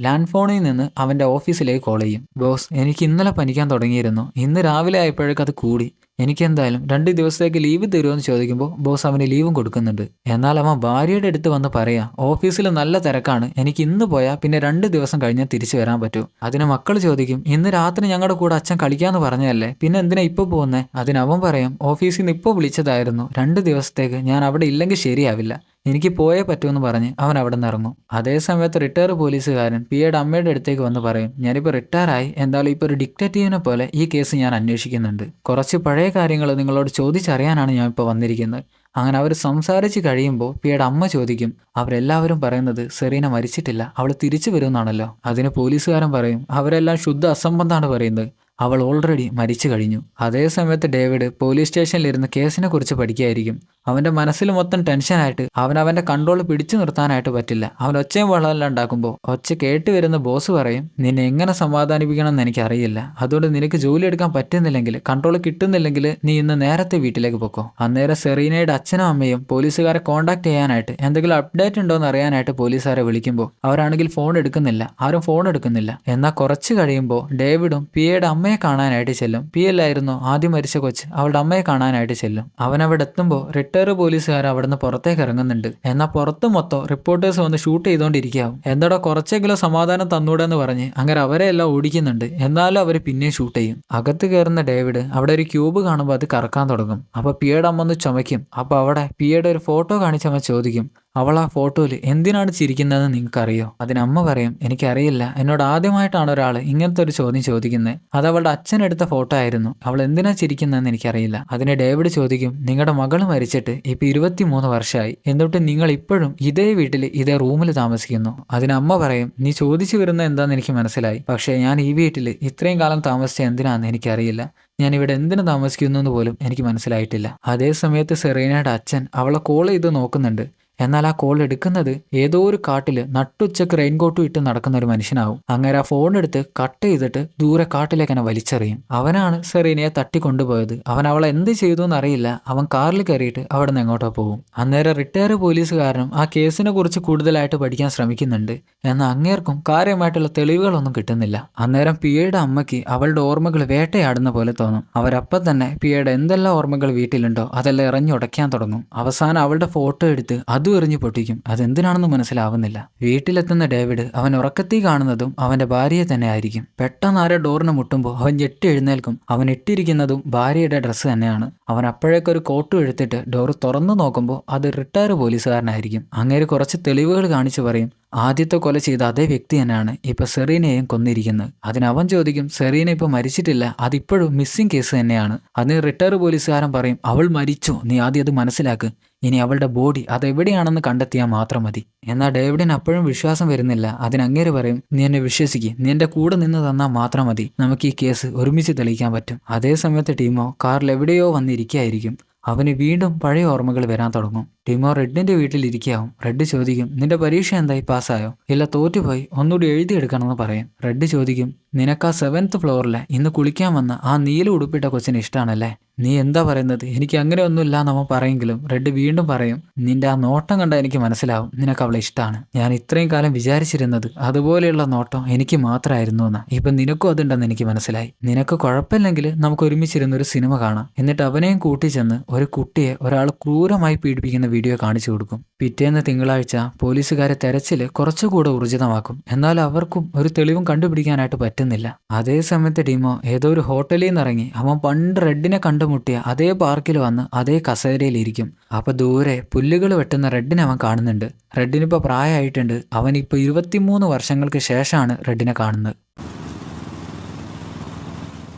ലാൻഡ് ഫോണിൽ നിന്ന് അവൻ്റെ ഓഫീസിലേക്ക് കോൾ ചെയ്യും. ബോസ്, എനിക്ക് ഇന്നലെ പനിക്കാൻ തുടങ്ങിയിരുന്നു, ഇന്ന് രാവിലെ ആയപ്പോഴേക്കും അത് കൂടി, എനിക്കെന്തായാലും 2 ദിവസത്തേക്ക് ലീവ് തരുമോ എന്ന് ചോദിക്കുമ്പോൾ ബോസ് അവന് ലീവും കൊടുക്കുന്നുണ്ട്. എന്നാൽ അവൻ ഭാര്യയുടെ അടുത്ത് വന്ന് പറയാം ഓഫീസിൽ നല്ല തിരക്കാണ്, എനിക്ക് ഇന്ന് പോയാൽ പിന്നെ 2 ദിവസം കഴിഞ്ഞാൽ തിരിച്ചു വരാൻ പറ്റൂ. അതിന് മക്കൾ ചോദിക്കും ഇന്ന് രാത്രി ഞങ്ങളുടെ കൂടെ അച്ഛൻ കളിക്കാന്ന് പറഞ്ഞതല്ലേ, പിന്നെ എന്തിനാ ഇപ്പോൾ പോകുന്നേ? അതിന് അവൻ പറയും ഓഫീസിൽ നിന്ന് ഇപ്പോൾ വിളിച്ചതായിരുന്നു, 2 ദിവസത്തേക്ക് ഞാൻ അവിടെ ഇല്ലെങ്കിൽ ശരിയാവില്ല, എനിക്ക് പോയേ പറ്റുമെന്ന് പറഞ്ഞ് അവൻ അവിടെ നിന്ന് ഇറങ്ങും. അതേ സമയത്ത് റിട്ടയർ പോലീസുകാരൻ പിയുടെ അമ്മയുടെ അടുത്തേക്ക് വന്ന് പറയും ഞാനിപ്പോൾ റിട്ടയറായി, എന്തായാലും ഇപ്പോൾ ഒരു ഡിക്റ്റേറ്റീവിനെ പോലെ ഈ കേസ് ഞാൻ അന്വേഷിക്കുന്നുണ്ട്, കുറച്ച് പഴയ കാര്യങ്ങൾ നിങ്ങളോട് ചോദിച്ചറിയാനാണ് ഞാൻ ഇപ്പോൾ വന്നിരിക്കുന്നത്. അങ്ങനെ അവർ സംസാരിച്ച് കഴിയുമ്പോൾ പിയുടെ അമ്മ ചോദിക്കും അവരെല്ലാവരും പറയുന്നത് സെറീന മരിച്ചിട്ടില്ല, അവൾ തിരിച്ചു വരുമെന്നാണല്ലോ. അതിന് പോലീസുകാരൻ പറയും അവരെല്ലാം ശുദ്ധ അസംബന്ധമാണ് പറയുന്നത്, അവൾ ഓൾറെഡി മരിച്ചു കഴിഞ്ഞു. അതേ സമയത്ത് ഡേവിഡ് പോലീസ് സ്റ്റേഷനിലിരുന്ന് കേസിനെ കുറിച്ച് പഠിക്കുകയായിരിക്കും. അവൻ്റെ മനസ്സിൽ മൊത്തം ടെൻഷനായിട്ട് അവൻ്റെ കൺട്രോൾ പിടിച്ചു നിർത്താനായിട്ട് പറ്റില്ല. അവൻ ഒച്ചയും വെള്ളമെല്ലാം ഉണ്ടാക്കുമ്പോൾ ഒച്ച കേട്ട് വരുന്ന ബോസ് പറയും നിന്നെ എങ്ങനെ സമാധാനിപ്പിക്കണം എന്ന് എനിക്കറിയില്ല, അതുകൊണ്ട് നിനക്ക് ജോലി എടുക്കാൻ പറ്റുന്നില്ലെങ്കിൽ, കൺട്രോൾ കിട്ടുന്നില്ലെങ്കിൽ നീ ഇന്ന് നേരത്തെ വീട്ടിലേക്ക് പൊക്കോ. അന്നേരം സെറീനയുടെ അച്ഛനും അമ്മയും പോലീസുകാരെ കോൺടാക്ട് ചെയ്യാനായിട്ട് എന്തെങ്കിലും അപ്ഡേറ്റ് ഉണ്ടോ എന്ന് അറിയാനായിട്ട് പോലീസുകാരെ വിളിക്കുമ്പോൾ അവരാണെങ്കിൽ ഫോൺ എടുക്കുന്നില്ല, ആരും ഫോൺ എടുക്കുന്നില്ല. എന്നാൽ കുറച്ച് കഴിയുമ്പോൾ ഡേവിഡും പിയുടെ അമ്മയെ കാണാനായിട്ട് ചെല്ലും. പി അല്ലായിരുന്നു ആദ്യം മരിച്ച കൊച്ച്, അവളുടെ അമ്മയെ കാണാനായിട്ട് ചെല്ലും. അവൻ അവിടെ എത്തുമ്പോൾ റിട്ടയർ പോലീസുകാർ അവിടുന്ന് പുറത്തേക്ക് ഇറങ്ങുന്നുണ്ട്. എന്നാൽ പുറത്ത് മൊത്തം റിപ്പോർട്ടേഴ്സ് വന്ന് ഷൂട്ട് ചെയ്തുകൊണ്ടിരിക്കാവും. എന്താടോ കുറച്ചെങ്കിലും സമാധാനം തന്നൂടെന്ന് പറഞ്ഞ് അങ്ങനെ അവരെ എല്ലാം ഓടിക്കുന്നുണ്ട്. എന്നാലും അവർ പിന്നെയും ഷൂട്ട് ചെയ്യും. അകത്ത് കയറുന്ന ഡേവിഡ് അവിടെ ഒരു ക്യൂബ് കാണുമ്പോൾ അത് കറക്കാൻ തുടങ്ങും. അപ്പോൾ പിയുടെ അമ്മ ഒന്ന് ചുമയ്ക്കും. അപ്പോൾ അവിടെ പിയുടെ ഒരു ഫോട്ടോ കാണിച്ചമ്മ ചോദിക്കും അവൾ ആ ഫോട്ടോയിൽ എന്തിനാണ് ചിരിക്കുന്നതെന്ന് നിങ്ങൾക്കറിയോ? അതിനമ്മ പറയും എനിക്കറിയില്ല, എന്നോട് ആദ്യമായിട്ടാണ് ഒരാൾ ഇങ്ങനത്തെ ഒരു ചോദ്യം ചോദിക്കുന്നത്, അത് അവളുടെ അച്ഛനെടുത്ത ഫോട്ടോ ആയിരുന്നു, അവൾ എന്തിനാ ചിരിക്കുന്നതെന്ന് എനിക്കറിയില്ല. അതിന് ഡേവിഡ് ചോദിക്കും നിങ്ങളുടെ മകൾ മരിച്ചിട്ട് ഇപ്പം 23 വർഷമായി, എന്നിട്ട് നിങ്ങൾ ഇപ്പോഴും ഇതേ വീട്ടിൽ ഇതേ റൂമിൽ താമസിക്കുന്നു. അതിനമ്മ പറയും നീ ചോദിച്ചു വരുന്നത് എന്താണെന്ന് എനിക്ക് മനസ്സിലായി, പക്ഷേ ഞാൻ ഈ വീട്ടിൽ ഇത്രയും കാലം താമസിച്ച എന്തിനാണെന്ന് എനിക്കറിയില്ല, ഞാൻ ഇവിടെ എന്തിനു താമസിക്കുന്നു എന്ന് പോലും എനിക്ക് മനസ്സിലായിട്ടില്ല. അതേ സമയത്ത് സെറീനയുടെ അച്ഛൻ അവളെ കോൾ ചെയ്ത് നോക്കുന്നുണ്ട്. എന്നാൽ ആ കോൾ എടുക്കുന്നത് ഏതോ ഒരു കാട്ടിൽ നട്ടുച്ചക്ക് റെയിൻകോട്ടും ഇട്ട് നടക്കുന്ന ഒരു മനുഷ്യനാവും. അങ്ങനെ ആ ഫോൺ എടുത്ത് കട്ട് ചെയ്തിട്ട് ദൂരെ കാട്ടിലേക്ക് തന്നെ വലിച്ചെറിയും. അവനാണ് സെറീനയെ തട്ടിക്കൊണ്ടുപോയത്. അവൻ അവളെ എന്ത് ചെയ്തു എന്നറിയില്ല. അവൻ കാറിൽ കയറിയിട്ട് അവിടെ നിന്ന് എങ്ങോട്ടോ പോകും. അന്നേരം റിട്ടയർ പോലീസുകാരനും ആ കേസിനെ കുറിച്ച് കൂടുതലായിട്ട് പഠിക്കാൻ ശ്രമിക്കുന്നുണ്ട്. എന്നാൽ അങ്ങേർക്കും കാര്യമായിട്ടുള്ള തെളിവുകളൊന്നും കിട്ടുന്നില്ല. അന്നേരം പിയുടെ അമ്മയ്ക്ക് അവളുടെ ഓർമ്മകൾ വേട്ടയാടുന്ന പോലെ തോന്നും. അവരപ്പം തന്നെ പിയുടെ എന്തെല്ലാം ഓർമ്മകൾ വീട്ടിലുണ്ടോ അതെല്ലാം എറിഞ്ഞുടയ്ക്കാൻ തുടങ്ങും. അവസാനം അവളുടെ ഫോട്ടോ എടുത്ത് അതും എറിഞ്ഞ് പൊട്ടിക്കും. അതെന്തിനാണെന്ന് മനസ്സിലാവുന്നില്ല. വീട്ടിലെത്തുന്ന ഡേവിഡ് അവൻ ഉറക്കത്തിൽ കാണുന്നതും അവന്റെ ഭാര്യയെ തന്നെ ആയിരിക്കും. പെട്ടെന്ന് ആരോ ഡോറിന് മുട്ടുമ്പോൾ അവൻ ഞെട്ടി എഴുന്നേൽക്കും. അവൻ ഇട്ടിരിക്കുന്നതും ഭാര്യയുടെ ഡ്രസ്സ് തന്നെയാണ്. അവൻ അപ്പോഴേക്കൊരു കോട്ടും എടുത്തിട്ട് ഡോർ തുറന്നു നോക്കുമ്പോൾ അത് റിട്ടയർ പോലീസുകാരനായിരിക്കും. അങ്ങേര് കുറച്ച് തെളിവുകൾ കാണിച്ചു പറയും, ആദ്യത്തെ കൊല ചെയ്ത അതേ വ്യക്തി തന്നെയാണ് ഇപ്പൊ സെറീനയെയും കൊന്നിരിക്കുന്നത്. അതിനവൻ ചോദിക്കും, സെറീന ഇപ്പൊ മരിച്ചിട്ടില്ല, അതിപ്പോഴും മിസ്സിംഗ് കേസ് തന്നെയാണ്. അതിന് റിട്ടയർ പോലീസുകാരൻ പറയും, അവൾ മരിച്ചു, നീ ആദ്യം അത് മനസ്സിലാക്ക്. ഇനി അവളുടെ ബോഡി അതെവിടെയാണെന്ന് കണ്ടെത്തിയാൽ മാത്രം മതി. എന്നാൽ ഡേവിഡിന് അപ്പോഴും വിശ്വാസം വരുന്നില്ല. അതിനങ്ങേര് പറയും, നീ എന്നെ വിശ്വസിക്കും, നീ എൻ്റെ കൂടെ നിന്ന് തന്നാൽ മാത്രം മതി, നമുക്ക് ഈ കേസ് ഒരുമിച്ച് തെളിയിക്കാൻ പറ്റും. അതേ സമയത്ത് ടീമോ കാറിൽ എവിടെയോ വന്നിരിക്കുകയായിരിക്കും. അവന് വീണ്ടും പഴയ ഓർമ്മകൾ വരാൻ തുടങ്ങും. ടീമോ റെഡിന്റെ വീട്ടിലിരിക്കാവും. റെഡ് ചോദിക്കും, നിന്റെ പരീക്ഷ എന്തായി, പാസ്സായോ? ഇല്ല, തോറ്റുപോയി, ഒന്നുകൂടി എഴുതിയെടുക്കണമെന്ന് പറയും. റെഡ് ചോദിക്കും, നിനക്ക് ആ 7th ഫ്ലോറിലെ ഇന്ന് കുളിക്കാൻ വന്ന ആ നീല ഉടുപ്പിട്ട കൊച്ചിന് ഇഷ്ടമാണല്ലേ? നീ എന്താ പറയുന്നത്? എനിക്ക് അങ്ങനെ ഒന്നുമില്ല എന്നവൻ പറയെങ്കിലും റെഡ് വീണ്ടും പറയും, നിന്റെ ആ നോട്ടം കണ്ടാൽ എനിക്ക് മനസ്സിലാവും നിനക്ക് അവളെ ഇഷ്ടമാണ്. ഞാൻ ഇത്രയും കാലം വിചാരിച്ചിരുന്നത് അതുപോലെയുള്ള നോട്ടം എനിക്ക് മാത്രമായിരുന്നു എന്നാ. ഇപ്പൊ നിനക്കും അതുണ്ടെന്ന് എനിക്ക് മനസ്സിലായി. നിനക്ക് കുഴപ്പമില്ലെങ്കിൽ നമുക്ക് ഒരുമിച്ചിരുന്നൊരു സിനിമ കാണാം. എന്നിട്ട് അവനെയും കൂട്ടിച്ചെന്ന് ഒരു കുട്ടിയെ ഒരാൾ ക്രൂരമായി പീഡിപ്പിക്കുന്ന വീഡിയോ കാണിച്ചു കൊടുക്കും. പിറ്റേന്ന് തിങ്കളാഴ്ച പോലീസുകാരെ തെരച്ചില് കുറച്ചുകൂടെ ഊർജിതമാക്കും. എന്നാൽ അവർക്കും ഒരു തെളിവും കണ്ടുപിടിക്കാനായിട്ട് പറ്റുന്നില്ല. അതേ സമയത്ത് ടീമോ ഏതോ ഒരു ഹോട്ടലിൽ നിന്ന് ഇറങ്ങി അവൻ പണ്ട് റെഡിനെ കണ്ടുമുട്ടിയ അതേ പാർക്കിൽ വന്ന് അതേ കസേരയിലിരിക്കും. അപ്പൊ ദൂരെ പുല്ലുകൾ വെട്ടുന്ന റെഡിനെ അവൻ കാണുന്നുണ്ട്. റെഡിനിപ്പോൾ പ്രായമായിട്ടുണ്ട്. അവനിപ്പോൾ 23 വർഷങ്ങൾക്ക് ശേഷമാണ് റെഡിനെ കാണുന്നത്.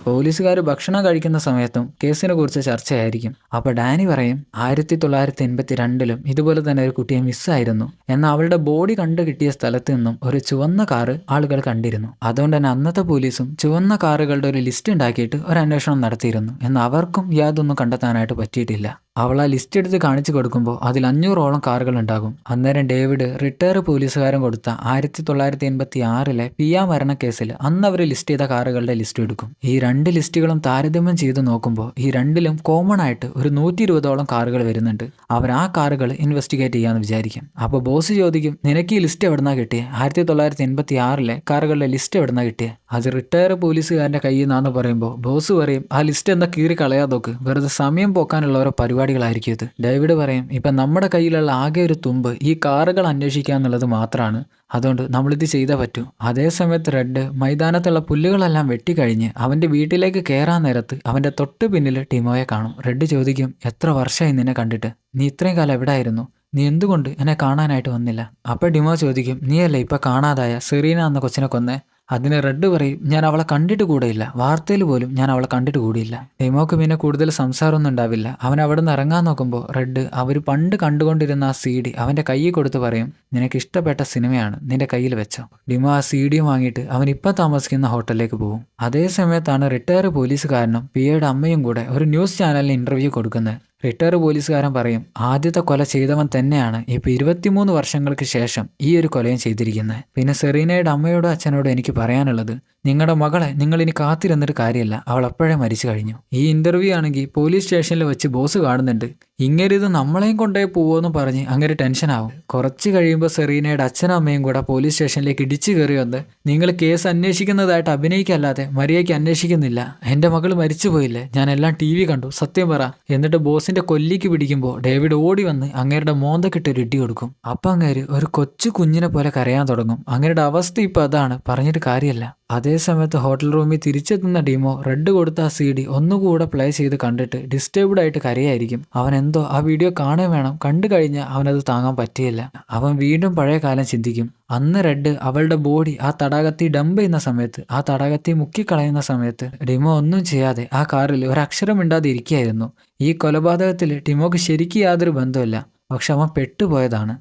പോലീസുകാർ ഭക്ഷണം കഴിക്കുന്ന സമയത്തും കേസിനെ കുറിച്ച് ചർച്ചയായിരിക്കും. അപ്പോൾ ഡാനി പറയും, 1982 ഇതുപോലെ തന്നെ ഒരു കുട്ടിയെ മിസ്സായിരുന്നു. എന്നാൽ അവളുടെ ബോഡി കണ്ടു കിട്ടിയ സ്ഥലത്ത് നിന്നും ഒരു ചുവന്ന കാറ് ആളുകൾ കണ്ടിരുന്നു. അതുകൊണ്ട് തന്നെ അന്നത്തെ പോലീസും ചുവന്ന കാറുകളുടെ ഒരു ലിസ്റ്റ് ഉണ്ടാക്കിയിട്ട് ഒരു അന്വേഷണം നടത്തിയിരുന്നു. എന്നാൽ അവർക്കും യാതൊന്നും കണ്ടെത്താനായിട്ട് പറ്റിയിട്ടില്ല. അവൾ ആ ലിസ്റ്റ് എടുത്ത് കാണിച്ചു കൊടുക്കുമ്പോൾ അതിൽ 500ഓളം കാറുകൾ ഉണ്ടാകും. അന്നേരം ഡേവിഡ് റിട്ടയർ പോലീസുകാരൻ കൊടുത്ത 1986 പിയ മരണക്കേസിൽ അന്ന് അവർ ലിസ്റ്റ് ചെയ്ത കാറുകളുടെ ലിസ്റ്റ് എടുക്കും. ഈ 2 ലിസ്റ്റുകളും താരതമ്യം ചെയ്ത് നോക്കുമ്പോൾ ഈ രണ്ടിലും കോമൺ ആയിട്ട് ഒരു 120ഓളം കാറുകൾ വരുന്നുണ്ട്. അവർ ആ കാറുകൾ ഇൻവെസ്റ്റിഗേറ്റ് ചെയ്യാമെന്ന് വിചാരിക്കും. അപ്പോൾ ബോസ് ചോദിക്കും, നിനക്ക് ഈ ലിസ്റ്റ് എവിടുന്നാ കിട്ടിയേ? 1986 കാറുകളുടെ ലിസ്റ്റ് എവിടുന്നാ കിട്ടിയേ? അത് റിട്ടയർ പോലീസുകാരൻ്റെ കയ്യിൽ നിന്നാന്ന് പറയുമ്പോൾ ബോസ് പറയും, ആ ലിസ്റ്റ് എന്താ കീറി കളയാൻ നോക്ക്, വെറുതെ സമയം പോക്കാനുള്ള ഓരോ പരിപാടികളായിരിക്കും ഇത്. ഡേവിഡ് പറയും, ഇപ്പം നമ്മുടെ കയ്യിലുള്ള ആകെ ഒരു തുമ്പ് ഈ കാറുകൾ അന്വേഷിക്കുക എന്നുള്ളത് മാത്രമാണ്. അതുകൊണ്ട് നമ്മളിത് ചെയ്തേ പറ്റൂ. അതേസമയത്ത് റെഡ് മൈതാനത്തുള്ള പുല്ലുകളെല്ലാം വെട്ടിക്കഴിഞ്ഞ് അവൻ്റെ വീട്ടിലേക്ക് കയറാൻ നേരത്ത് അവൻ്റെ തൊട്ട് പിന്നിൽ ടിമോയെ കാണും. റെഡ് ചോദിക്കും, എത്ര വർഷമായി നിന്നെ കണ്ടിട്ട്? നീ ഇത്രയും കാലം എവിടെയായിരുന്നു? നീ എന്തുകൊണ്ട് എന്നെ കാണാനായിട്ട് വന്നില്ല? അപ്പോൾ ടിമോ ചോദിക്കും, നീയല്ലേ ഇപ്പം കാണാതായ സെറീന എന്ന കൊച്ചിനെ കൊന്നേ? അതിന് റെഡ് പറയും, ഞാൻ അവളെ കണ്ടിട്ട് കൂടെയില്ല, വാർത്തയിൽ പോലും ഞാൻ അവളെ കണ്ടിട്ട് കൂടിയില്ല. ടിമോക്ക് പിന്നെ കൂടുതൽ സംസാരമൊന്നും ഉണ്ടാവില്ല. അവൻ അവിടെ നിന്ന് ഇറങ്ങാൻ നോക്കുമ്പോൾ റെഡ് അവർ പണ്ട് കണ്ടുകൊണ്ടിരുന്ന ആ CD അവൻ്റെ കയ്യിൽ കൊടുത്ത് പറയും, നിനക്ക് ഇഷ്ടപ്പെട്ട സിനിമയാണ്, നിന്റെ കയ്യിൽ വെച്ചോ. ടിമോ ആ CD വാങ്ങിയിട്ട് അവൻ ഇപ്പം താമസിക്കുന്ന ഹോട്ടലിലേക്ക് പോകും. അതേ സമയത്താണ് റിട്ടയർ പോലീസുകാരനും പിയയുടെ അമ്മയും കൂടെ ഒരു ന്യൂസ് ചാനലിന് ഇന്റർവ്യൂ കൊടുക്കുന്നത്. റിട്ടയർ പോലീസുകാരൻ പറയും, ആദ്യത്തെ കൊല ചെയ്തവൻ തന്നെയാണ് ഇപ്പോൾ 23 വർഷങ്ങൾക്ക് ശേഷം ഈ ഒരു കൊലയും ചെയ്തിരിക്കുന്നത്. പിന്നെ സെറീനയുടെ അമ്മയോടും അച്ഛനോടും എനിക്ക് പറയാനുള്ളത്, നിങ്ങളുടെ മകളെ നിങ്ങൾ ഇനി കാത്തിരുന്നിട്ട് കാര്യമില്ല, അവൾ അപ്പോഴേ മരിച്ചു കഴിഞ്ഞു. ഈ ഇന്റർവ്യൂ ആണെങ്കിൽ പോലീസ് സ്റ്റേഷനിൽ വെച്ച് ബോസ് കാണുന്നുണ്ട്. ഇങ്ങരിത് നമ്മളെയും കൊണ്ടേ പോവോന്ന് പറഞ്ഞ് അങ്ങനെ ടെൻഷനാവും. കുറച്ച് കഴിയുമ്പോൾ സെറീനയുടെ അച്ഛനും അമ്മയും കൂടെ പോലീസ് സ്റ്റേഷനിലേക്ക് ഇടിച്ചു കയറി വന്ന്, നിങ്ങൾ കേസ് അന്വേഷിക്കുന്നതായിട്ട് അഭിനയിക്കല്ലാതെ മര്യാദയ്ക്ക് അന്വേഷിക്കുന്നില്ല, എൻ്റെ മകൾ മരിച്ചു പോയില്ലേ, ഞാൻ എല്ലാം TV കണ്ടു, സത്യം പറ. എന്നിട്ട് ബോസിന്റെ കൊല്ലിക്ക് പിടിക്കുമ്പോൾ ഡേവിഡ് ഓടി വന്ന് അങ്ങേരുടെ മോന്തക്കിട്ട് ഒരു ഇടി കൊടുക്കും. അപ്പം അങ്ങേര് ഒരു കൊച്ചു കുഞ്ഞിനെ പോലെ കരയാൻ തുടങ്ങും. അങ്ങേരുടെ അവസ്ഥ ഇപ്പം അതാണ്, പറഞ്ഞിട്ട് കാര്യമല്ല. അതേസമയത്ത് ഹോട്ടൽ റൂമിൽ തിരിച്ചെത്തുന്ന ടിമോ റെഡ് കൊടുത്ത ആ CD ഒന്നുകൂടെ പ്ലേ ചെയ്ത് കണ്ടിട്ട് ഡിസ്റ്റർബ്ഡ് ആയിട്ട് കരയായിരിക്കും. അവൻ എന്തോ ആ വീഡിയോ കാണാൻ വേണം, കണ്ടു കഴിഞ്ഞാൽ അവനത് താങ്ങാൻ പറ്റിയില്ല. അവൻ വീണ്ടും പഴയ കാലം ചിന്തിക്കും. അന്ന് റെഡ് അവളുടെ ബോഡി ആ തടാകത്തിൽ ഡംപ് ചെയ്യുന്ന സമയത്ത്, ആ തടാകത്തിൽ മുക്കിക്കളയുന്ന സമയത്ത് ടിമോ ഒന്നും ചെയ്യാതെ ആ കാറിൽ ഒരക്ഷരം മിണ്ടാതെ ഇരിക്കുകയായിരുന്നു. ഈ കൊലപാതകത്തിൽ ടിമോക്ക് ശരിക്കും യാതൊരു ബന്ധമില്ല, പക്ഷെ അവൻ പെട്ടുപോയതാണ്.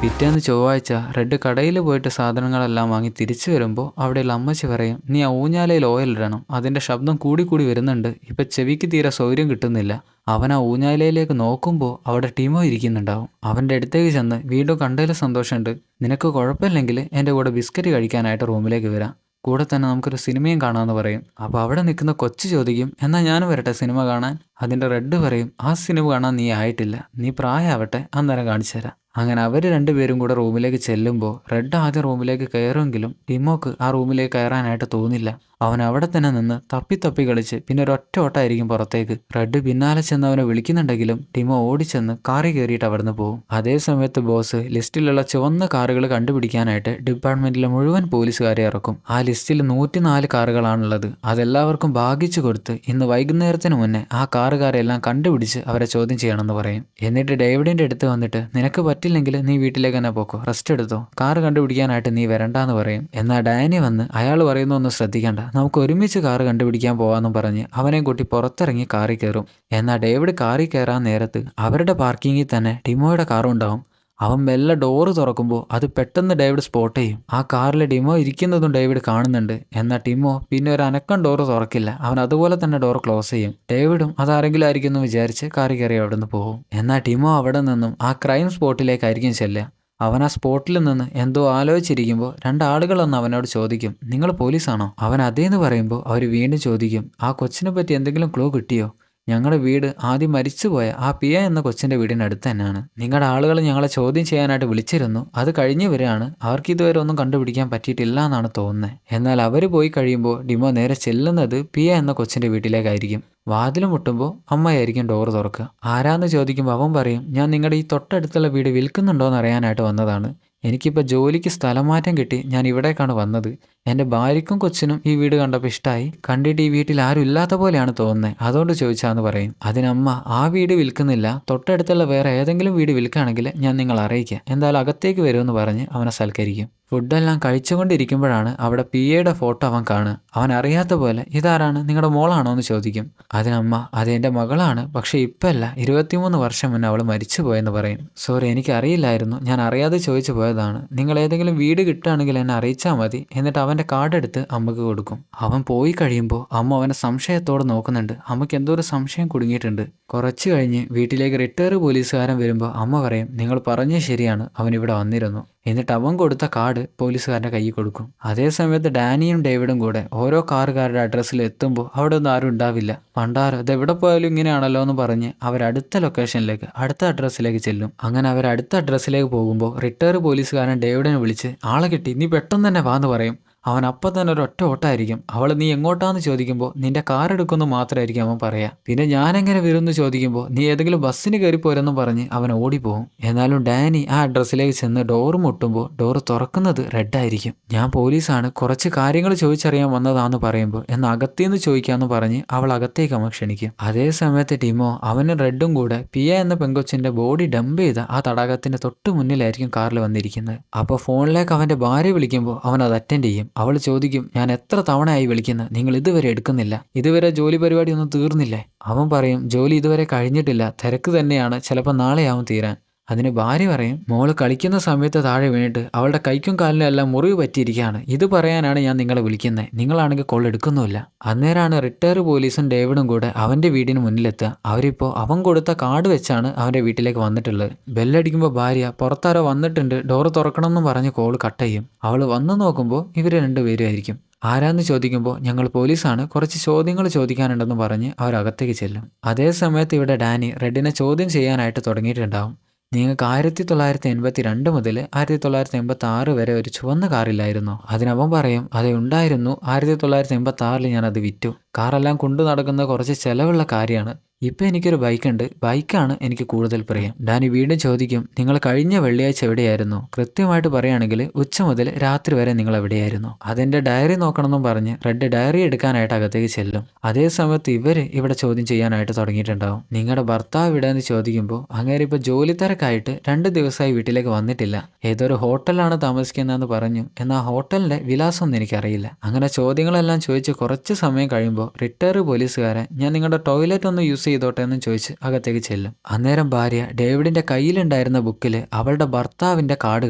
പിറ്റേന്ന് ചൊവ്വാഴ്ച റെഡ് കടയിൽ പോയിട്ട് സാധനങ്ങളെല്ലാം വാങ്ങി തിരിച്ചു വരുമ്പോൾ അവിടെയുള്ള അമ്മച്ചി പറയും, നീ ആ ഊഞ്ഞാലയിൽ ഓയിൽ ഇടണം, അതിൻ്റെ ശബ്ദം കൂടി വരുന്നുണ്ട്, ഇപ്പം ചെവിക്ക് തീരെ സൗകര്യം കിട്ടുന്നില്ല. അവൻ ആ ഊഞ്ഞാലയിലേക്ക് നോക്കുമ്പോൾ അവിടെ ടിമോ ഇരിക്കുന്നുണ്ടാവും. അവൻ്റെ അടുത്തേക്ക് ചെന്ന് വീണ്ടും കണ്ടതിൽ സന്തോഷമുണ്ട്, നിനക്ക് കുഴപ്പമില്ലെങ്കിൽ എൻ്റെ കൂടെ ബിസ്ക്കറ്റ് കഴിക്കാനായിട്ട് റൂമിലേക്ക് വരാം, കൂടെ തന്നെ നമുക്കൊരു സിനിമയും കാണാമെന്ന് പറയും. അപ്പോൾ അവിടെ നിൽക്കുന്ന കൊച്ചു ചോദിക്കും, എന്നാൽ ഞാനും വരട്ടെ സിനിമ കാണാൻ? അതിൻ്റെ റെഡ് പറയും, ആ സിനിമ കാണാൻ നീ ആയിട്ടില്ല, നീ പ്രായമാവട്ടെ, അന്നേരം കാണിച്ചു തരാം. അങ്ങനെ അവർ രണ്ടുപേരും കൂടെ റൂമിലേക്ക് ചെല്ലുമ്പോൾ റെഡ് ആദ്യം റൂമിലേക്ക് കയറുമെങ്കിലും ടിമോക്ക് ആ റൂമിലേക്ക് കയറാനായിട്ട് തോന്നില്ല. അവൻ അവിടെ തന്നെ നിന്ന് തപ്പി കളിച്ച് പിന്നെ ഒരൊറ്റ ഓട്ടമായിരിക്കും പുറത്തേക്ക്. റെഡ് പിന്നാലെ ചെന്ന് അവനെ വിളിക്കുന്നുണ്ടെങ്കിലും ടിമോ ഓടിച്ചെന്ന് കാറിൽ കയറിയിട്ട് അവിടുന്ന് പോകും. അതേ സമയത്ത് ബോസ് ലിസ്റ്റിലുള്ള ചുവന്ന കാറുകൾ കണ്ടുപിടിക്കാനായിട്ട് ഡിപ്പാർട്ട്മെന്റിലെ മുഴുവൻ പോലീസുകാരെ ഇറക്കും. ആ ലിസ്റ്റിൽ 104 കാറുകളാണുള്ളത്. അതെല്ലാവർക്കും ഭാഗിച്ചു കൊടുത്ത് ഇന്ന് വൈകുന്നേരത്തിന് മുന്നേ ആ കാറുകാരെല്ലാം കണ്ടുപിടിച്ച് അവരെ ചോദ്യം ചെയ്യണമെന്ന് പറയും. എന്നിട്ട് ഡേവിഡിന്റെ അടുത്ത് വന്നിട്ട് നിനക്ക് പറ്റില്ലെങ്കിൽ നീ വീട്ടിലേക്ക് തന്നെ പോക്കോ, റെസ്റ്റ് എടുത്തോ, കാറ് കണ്ടുപിടിക്കാനായിട്ട് നീ വരണ്ടാന്ന് പറയും. എന്നാൽ ഡാനി വന്ന് അയാൾ പറയുന്നൊന്നും ശ്രദ്ധിക്കണ്ട, നമുക്ക് ഒരുമിച്ച് കാറ് കണ്ടുപിടിക്കാൻ പോവാന്നും പറഞ്ഞ് അവനെ കൂട്ടി പുറത്തിറങ്ങി കാറിൽ കയറും. എന്നാൽ ഡേവിഡ് കാറിൽ കയറാൻ നേരത്ത് അവരുടെ പാർക്കിങ്ങിൽ തന്നെ ടിമോയുടെ കാറും ഉണ്ടാവും. അവൻ മെല്ലെ ഡോറ് തുറക്കുമ്പോൾ അത് പെട്ടെന്ന് ഡേവിഡ് സ്പോട്ട് ചെയ്യും. ആ കാറിൽ ടിമോ ഇരിക്കുന്നതും ഡേവിഡ് കാണുന്നുണ്ട്. എന്നാൽ ടിമോ പിന്നെ ഒരു അനക്കം ഡോറ് തുറക്കില്ല, അവൻ അതുപോലെ തന്നെ ഡോർ ക്ലോസ് ചെയ്യും. ഡേവിഡും അതാരെങ്കിലും ആയിരിക്കും എന്ന് വിചാരിച്ച് കാറിൽ കയറി അവിടെ നിന്ന് പോകും. എന്നാൽ ടിമോ അവിടെ നിന്നും ആ ക്രൈം സ്പോട്ടിലേക്കായിരിക്കും ചെല്ലുക. അവൻ ആ സ്പോട്ടിൽ നിന്ന് എന്തോ ആലോചിച്ചിരിക്കുമ്പോൾ രണ്ടാളുകൾ വന്ന് അവനോട് ചോദിക്കും, നിങ്ങൾ പോലീസാണോ? അവൻ അതേന്ന് പറയുമ്പോൾ അവർ വീണ്ടും ചോദിക്കും, ആ കൊച്ചിനെ പറ്റി എന്തെങ്കിലും ക്ലൂ കിട്ടിയോ? ഞങ്ങളുടെ വീട് ആദ്യം മരിച്ചുപോയ ആ പിയ എന്ന കൊച്ചിൻ്റെ വീടിനടുത്ത് തന്നെയാണ്. നിങ്ങളുടെ ആളുകൾ ഞങ്ങളെ ചോദ്യം ചെയ്യാനായിട്ട് വിളിച്ചിരുന്നു. അത് കഴിഞ്ഞ് വരികയാണ്. അവർക്ക് ഇതുവരെ ഒന്നും കണ്ടുപിടിക്കാൻ പറ്റിയിട്ടില്ല എന്നാണ് തോന്നുന്നത്. എന്നാൽ അവർ പോയി കഴിയുമ്പോൾ ഡിമോ നേരെ ചെല്ലുന്നത് പിയ എന്ന കൊച്ചിൻ്റെ വീട്ടിലേക്കായിരിക്കും. വാതിൽ മുട്ടുമ്പോൾ അമ്മയായിരിക്കും ഡോറ് തുറക്കുക. ആരാന്ന് ചോദിക്കുമ്പോൾ അവൻ പറയും, ഞാൻ നിങ്ങളുടെ ഈ തൊട്ടടുത്തുള്ള വീട് വിൽക്കുന്നുണ്ടോ എന്ന് അറിയാനായിട്ട് വന്നതാണ്. എനിക്കിപ്പോൾ ജോലിക്ക് സ്ഥലം മാറ്റം കിട്ടി ഞാൻ ഇവിടേക്കാണ് വന്നത്. എൻ്റെ ഭാര്യയ്ക്കും കൊച്ചിനും ഈ വീട് കണ്ടപ്പോൾ ഇഷ്ടമായി. കണ്ടിട്ട് ഈ വീട്ടിൽ ആരും ഇല്ലാത്ത പോലെയാണ് തോന്നുന്നത്, അതുകൊണ്ട് ചോദിച്ചാന്ന് പറയും. അതിനമ്മ ആ വീട് വിൽക്കുന്നില്ല, തൊട്ടടുത്തുള്ള വേറെ ഏതെങ്കിലും വീട് വിൽക്കുകയാണെങ്കിൽ ഞാൻ നിങ്ങളെ അറിയിക്കാം, എന്തായാലും അകത്തേക്ക് വരുമെന്ന് പറഞ്ഞ് അവനെ സൽക്കരിക്കും. ഫുഡെല്ലാം കഴിച്ചുകൊണ്ടിരിക്കുമ്പോഴാണ് അവിടെ പിയയുടെ ഫോട്ടോ അവൻ കാണുക. അവൻ അറിയാത്ത പോലെ ഇതാരാണ്, നിങ്ങളുടെ മോളാണോ എന്ന് ചോദിക്കും. അതിനമ്മ അതെൻ്റെ മകളാണ്, പക്ഷേ ഇപ്പല്ല, 23 വർഷം മുന്നേ അവൾ മരിച്ചു പോയെന്ന് പറയും. സോറി, എനിക്ക് അറിയില്ലായിരുന്നു, ഞാൻ അറിയാതെ ചോദിച്ചു പോയതാണ്. നിങ്ങൾ ഏതെങ്കിലും വീട് കിട്ടുകയാണെങ്കിൽ എന്നെ അറിയിച്ചാൽ മതി. എന്നിട്ട് അവൻ്റെ കാർഡ് എടുത്ത് അമ്മക്ക് കൊടുക്കും. അവൻ പോയി കഴിയുമ്പോൾ അമ്മ അവനെ സംശയത്തോടെ നോക്കുന്നുണ്ട്. അമ്മയ്ക്ക് എന്തോ ഒരു സംശയം കുടുങ്ങിയിട്ടുണ്ട്. കുറച്ച് കഴിഞ്ഞ് വീട്ടിലേക്ക് റിട്ടയർ പോലീസുകാരൻ വരുമ്പോൾ അമ്മ പറയും, നിങ്ങൾ പറഞ്ഞത് ശരിയാണ്, അവൻ ഇവിടെ വന്നിരുന്നു. എന്നിട്ട് അവൻ കൊടുത്ത കാർഡ് പോലീസുകാരൻ്റെ കയ്യിൽ കൊടുക്കും. അതേ സമയത്ത് ഡാനിയും ഡേവിഡും കൂടെ ഓരോ കാറുകാരുടെ അഡ്രസ്സിൽ എത്തുമ്പോൾ അവിടെ ഒന്നും ആരും ഉണ്ടാവില്ല. പണ്ടാരോ ഇതെവിടെ പോയാലും ഇങ്ങനെയാണല്ലോ എന്ന് പറഞ്ഞ് അവരടുത്ത ലൊക്കേഷനിലേക്ക്, അടുത്ത അഡ്രസ്സിലേക്ക് ചെല്ലും. അങ്ങനെ അവർ അടുത്ത അഡ്രസ്സിലേക്ക് പോകുമ്പോൾ റിട്ടയർ പോലീസുകാരൻ ഡേവിഡിനെ വിളിച്ച് ആളെ കിട്ടി, നീ പെട്ടെന്ന് തന്നെ വാന്ന് പറയും. അവൻ അപ്പം തന്നെ ഒരൊറ്റ ഓട്ടമായിരിക്കും. അവൾ നീ എങ്ങോട്ടാന്ന് ചോദിക്കുമ്പോൾ നിന്റെ കാർ എടുക്കുമെന്ന് മാത്രമായിരിക്കും അവൻ പറയാ. പിന്നെ ഞാനെങ്ങനെ വരുമെന്ന് ചോദിക്കുമ്പോൾ നീ ഏതെങ്കിലും ബസ്സിന് കയറിപ്പോരെന്നും പറഞ്ഞ് അവൻ ഓടിപ്പോകും. എന്നാലും ഡാനി ആ അഡ്രസ്സിലേക്ക് ചെന്ന് ഡോറ് മുട്ടുമ്പോൾ ഡോറ് തുറക്കുന്നത് റെഡായിരിക്കും. ഞാൻ പോലീസാണ്, കുറച്ച് കാര്യങ്ങൾ ചോദിച്ചറിയാൻ വന്നതാന്ന് പറയുമ്പോൾ എന്നാൽ അകത്തേന്ന് ചോദിക്കാമെന്ന് പറഞ്ഞ് അവൾ അകത്തേക്ക് അവൻ ക്ഷണിക്കും. അതേ സമയത്ത് ടിമോ അവനും റെഡും കൂടെ പിയ എന്ന പെങ്കൊച്ചിന്റെ ബോഡി ഡംപ് ചെയ്ത ആ തടാകത്തിന്റെ തൊട്ട് മുന്നിലായിരിക്കും കാറിൽ വന്നിരിക്കുന്നത്. അപ്പോൾ ഫോണിലേക്ക് അവന്റെ ഭാര്യ വിളിക്കുമ്പോൾ അവൻ അത് അറ്റൻഡ് ചെയ്യും. അവൾ ചോദിക്കും, ഞാൻ എത്ര തവണയായി വിളിക്കുന്നത്, നിങ്ങൾ ഇതുവരെ എടുക്കുന്നില്ല, ഇതുവരെ ജോലി പരിപാടി ഒന്നും തീർന്നില്ലേ? അവൻ പറയും, ജോലി ഇതുവരെ കഴിഞ്ഞിട്ടില്ല, തിരക്ക് തന്നെയാണ്, ചിലപ്പോൾ നാളെയാവും തീരാൻ. അതിന് ഭാര്യ പറയും, മോള് കളിക്കുന്ന സമയത്ത് താഴെ വീണിട്ട് അവളുടെ കൈക്കും കാലിനും എല്ലാം മുറിവ് പറ്റിയിരിക്കുകയാണ്, ഇത് പറയാനാണ് ഞാൻ നിങ്ങളെ വിളിക്കുന്നത്, നിങ്ങളാണെങ്കിൽ കോൾ എടുക്കുന്നുമില്ല. അന്നേരമാണ് റിട്ടയർ പോലീസും ഡേവിഡും കൂടെ അവൻ്റെ വീടിന് മുന്നിലെത്തുക. അവരിപ്പോൾ അവൻ കൊടുത്ത കാർഡ് വെച്ചാണ് അവൻ്റെ വീട്ടിലേക്ക് വന്നിട്ടുള്ളത്. ബെല്ലടിക്കുമ്പോൾ ഭാര്യ പുറത്താരോ വന്നിട്ടുണ്ട്, ഡോറ് തുറക്കണമെന്ന് പറഞ്ഞ് കോൾ കട്ട് ചെയ്യും. അവൾ വന്നു നോക്കുമ്പോൾ ഇവർ രണ്ടുപേരും ആയിരിക്കും. ആരാന്ന് ചോദിക്കുമ്പോൾ ഞങ്ങൾ പോലീസാണ്, കുറച്ച് ചോദ്യങ്ങൾ ചോദിക്കാനുണ്ടെന്ന് പറഞ്ഞ് അവരകത്തേക്ക് ചെല്ലും. അതേ സമയത്ത് ഇവിടെ ഡാനി റെഡിനെ ചോദ്യം ചെയ്യാനായിട്ട് തുടങ്ങിയിട്ടുണ്ടാവും. നിങ്ങൾക്ക് 1982 മുതൽ 1986 വരെ ഒരു ചുവന്ന കാറില്ലായിരുന്നോ? അതിനവൻ പറയും, അതെ ഉണ്ടായിരുന്നു, 1986 ഞാനത് വിറ്റു. കാറെല്ലാം കൊണ്ടു നടക്കുന്നത് കുറച്ച് ചിലവുള്ള കാര്യമാണ്. ഇപ്പം എനിക്കൊരു ബൈക്കുണ്ട്, ബൈക്കാണ് എനിക്ക് കൂടുതൽ പ്രിയം. ഡാനി വീണ്ടും ചോദിക്കും, നിങ്ങൾ കഴിഞ്ഞ വെള്ളിയാഴ്ച എവിടെയായിരുന്നു? കൃത്യമായിട്ട് പറയുകയാണെങ്കിൽ ഉച്ച മുതൽ രാത്രി വരെ നിങ്ങൾ എവിടെയായിരുന്നു? അതെൻ്റെ ഡയറി നോക്കണമെന്നും പറഞ്ഞ് റെഡ് ഡയറി എടുക്കാനായിട്ട് അകത്തേക്ക് ചെല്ലും. അതേ സമയത്ത് ഇവിടെ ചോദ്യം ചെയ്യാനായിട്ട് തുടങ്ങിയിട്ടുണ്ടാവും. നിങ്ങളുടെ ഭർത്താവ് എവിടെയെന്ന് ചോദിക്കുമ്പോൾ അങ്ങേര് ഇപ്പോൾ ജോലി തിരക്കായിട്ട് 2 ദിവസമായി വീട്ടിലേക്ക് വന്നിട്ടില്ല, ഏതൊരു ഹോട്ടലിലാണ് താമസിക്കുന്നതെന്ന് പറഞ്ഞു. എന്നാൽ ആ ഹോട്ടലിൻ്റെ വിലാസമൊന്നും എനിക്കറിയില്ല. അങ്ങനെ ചോദ്യങ്ങളെല്ലാം ചോദിച്ച് കുറച്ച് സമയം കഴിയുമ്പോൾ റിട്ടയർ പോലീസുകാരൻ, ഞാൻ നിങ്ങളുടെ ടോയ്ലറ്റ് ഒന്ന് യൂസ് ചെയ്തോട്ടെ എന്ന് ചോദിച്ച് അകത്തേക്ക് ചെല്ലും. അന്നേരം ഭാര്യ ഡേവിഡിന്റെ കയ്യിലുണ്ടായിരുന്ന ബുക്കിൽ അവളുടെ ഭർത്താവിന്റെ കാർഡ്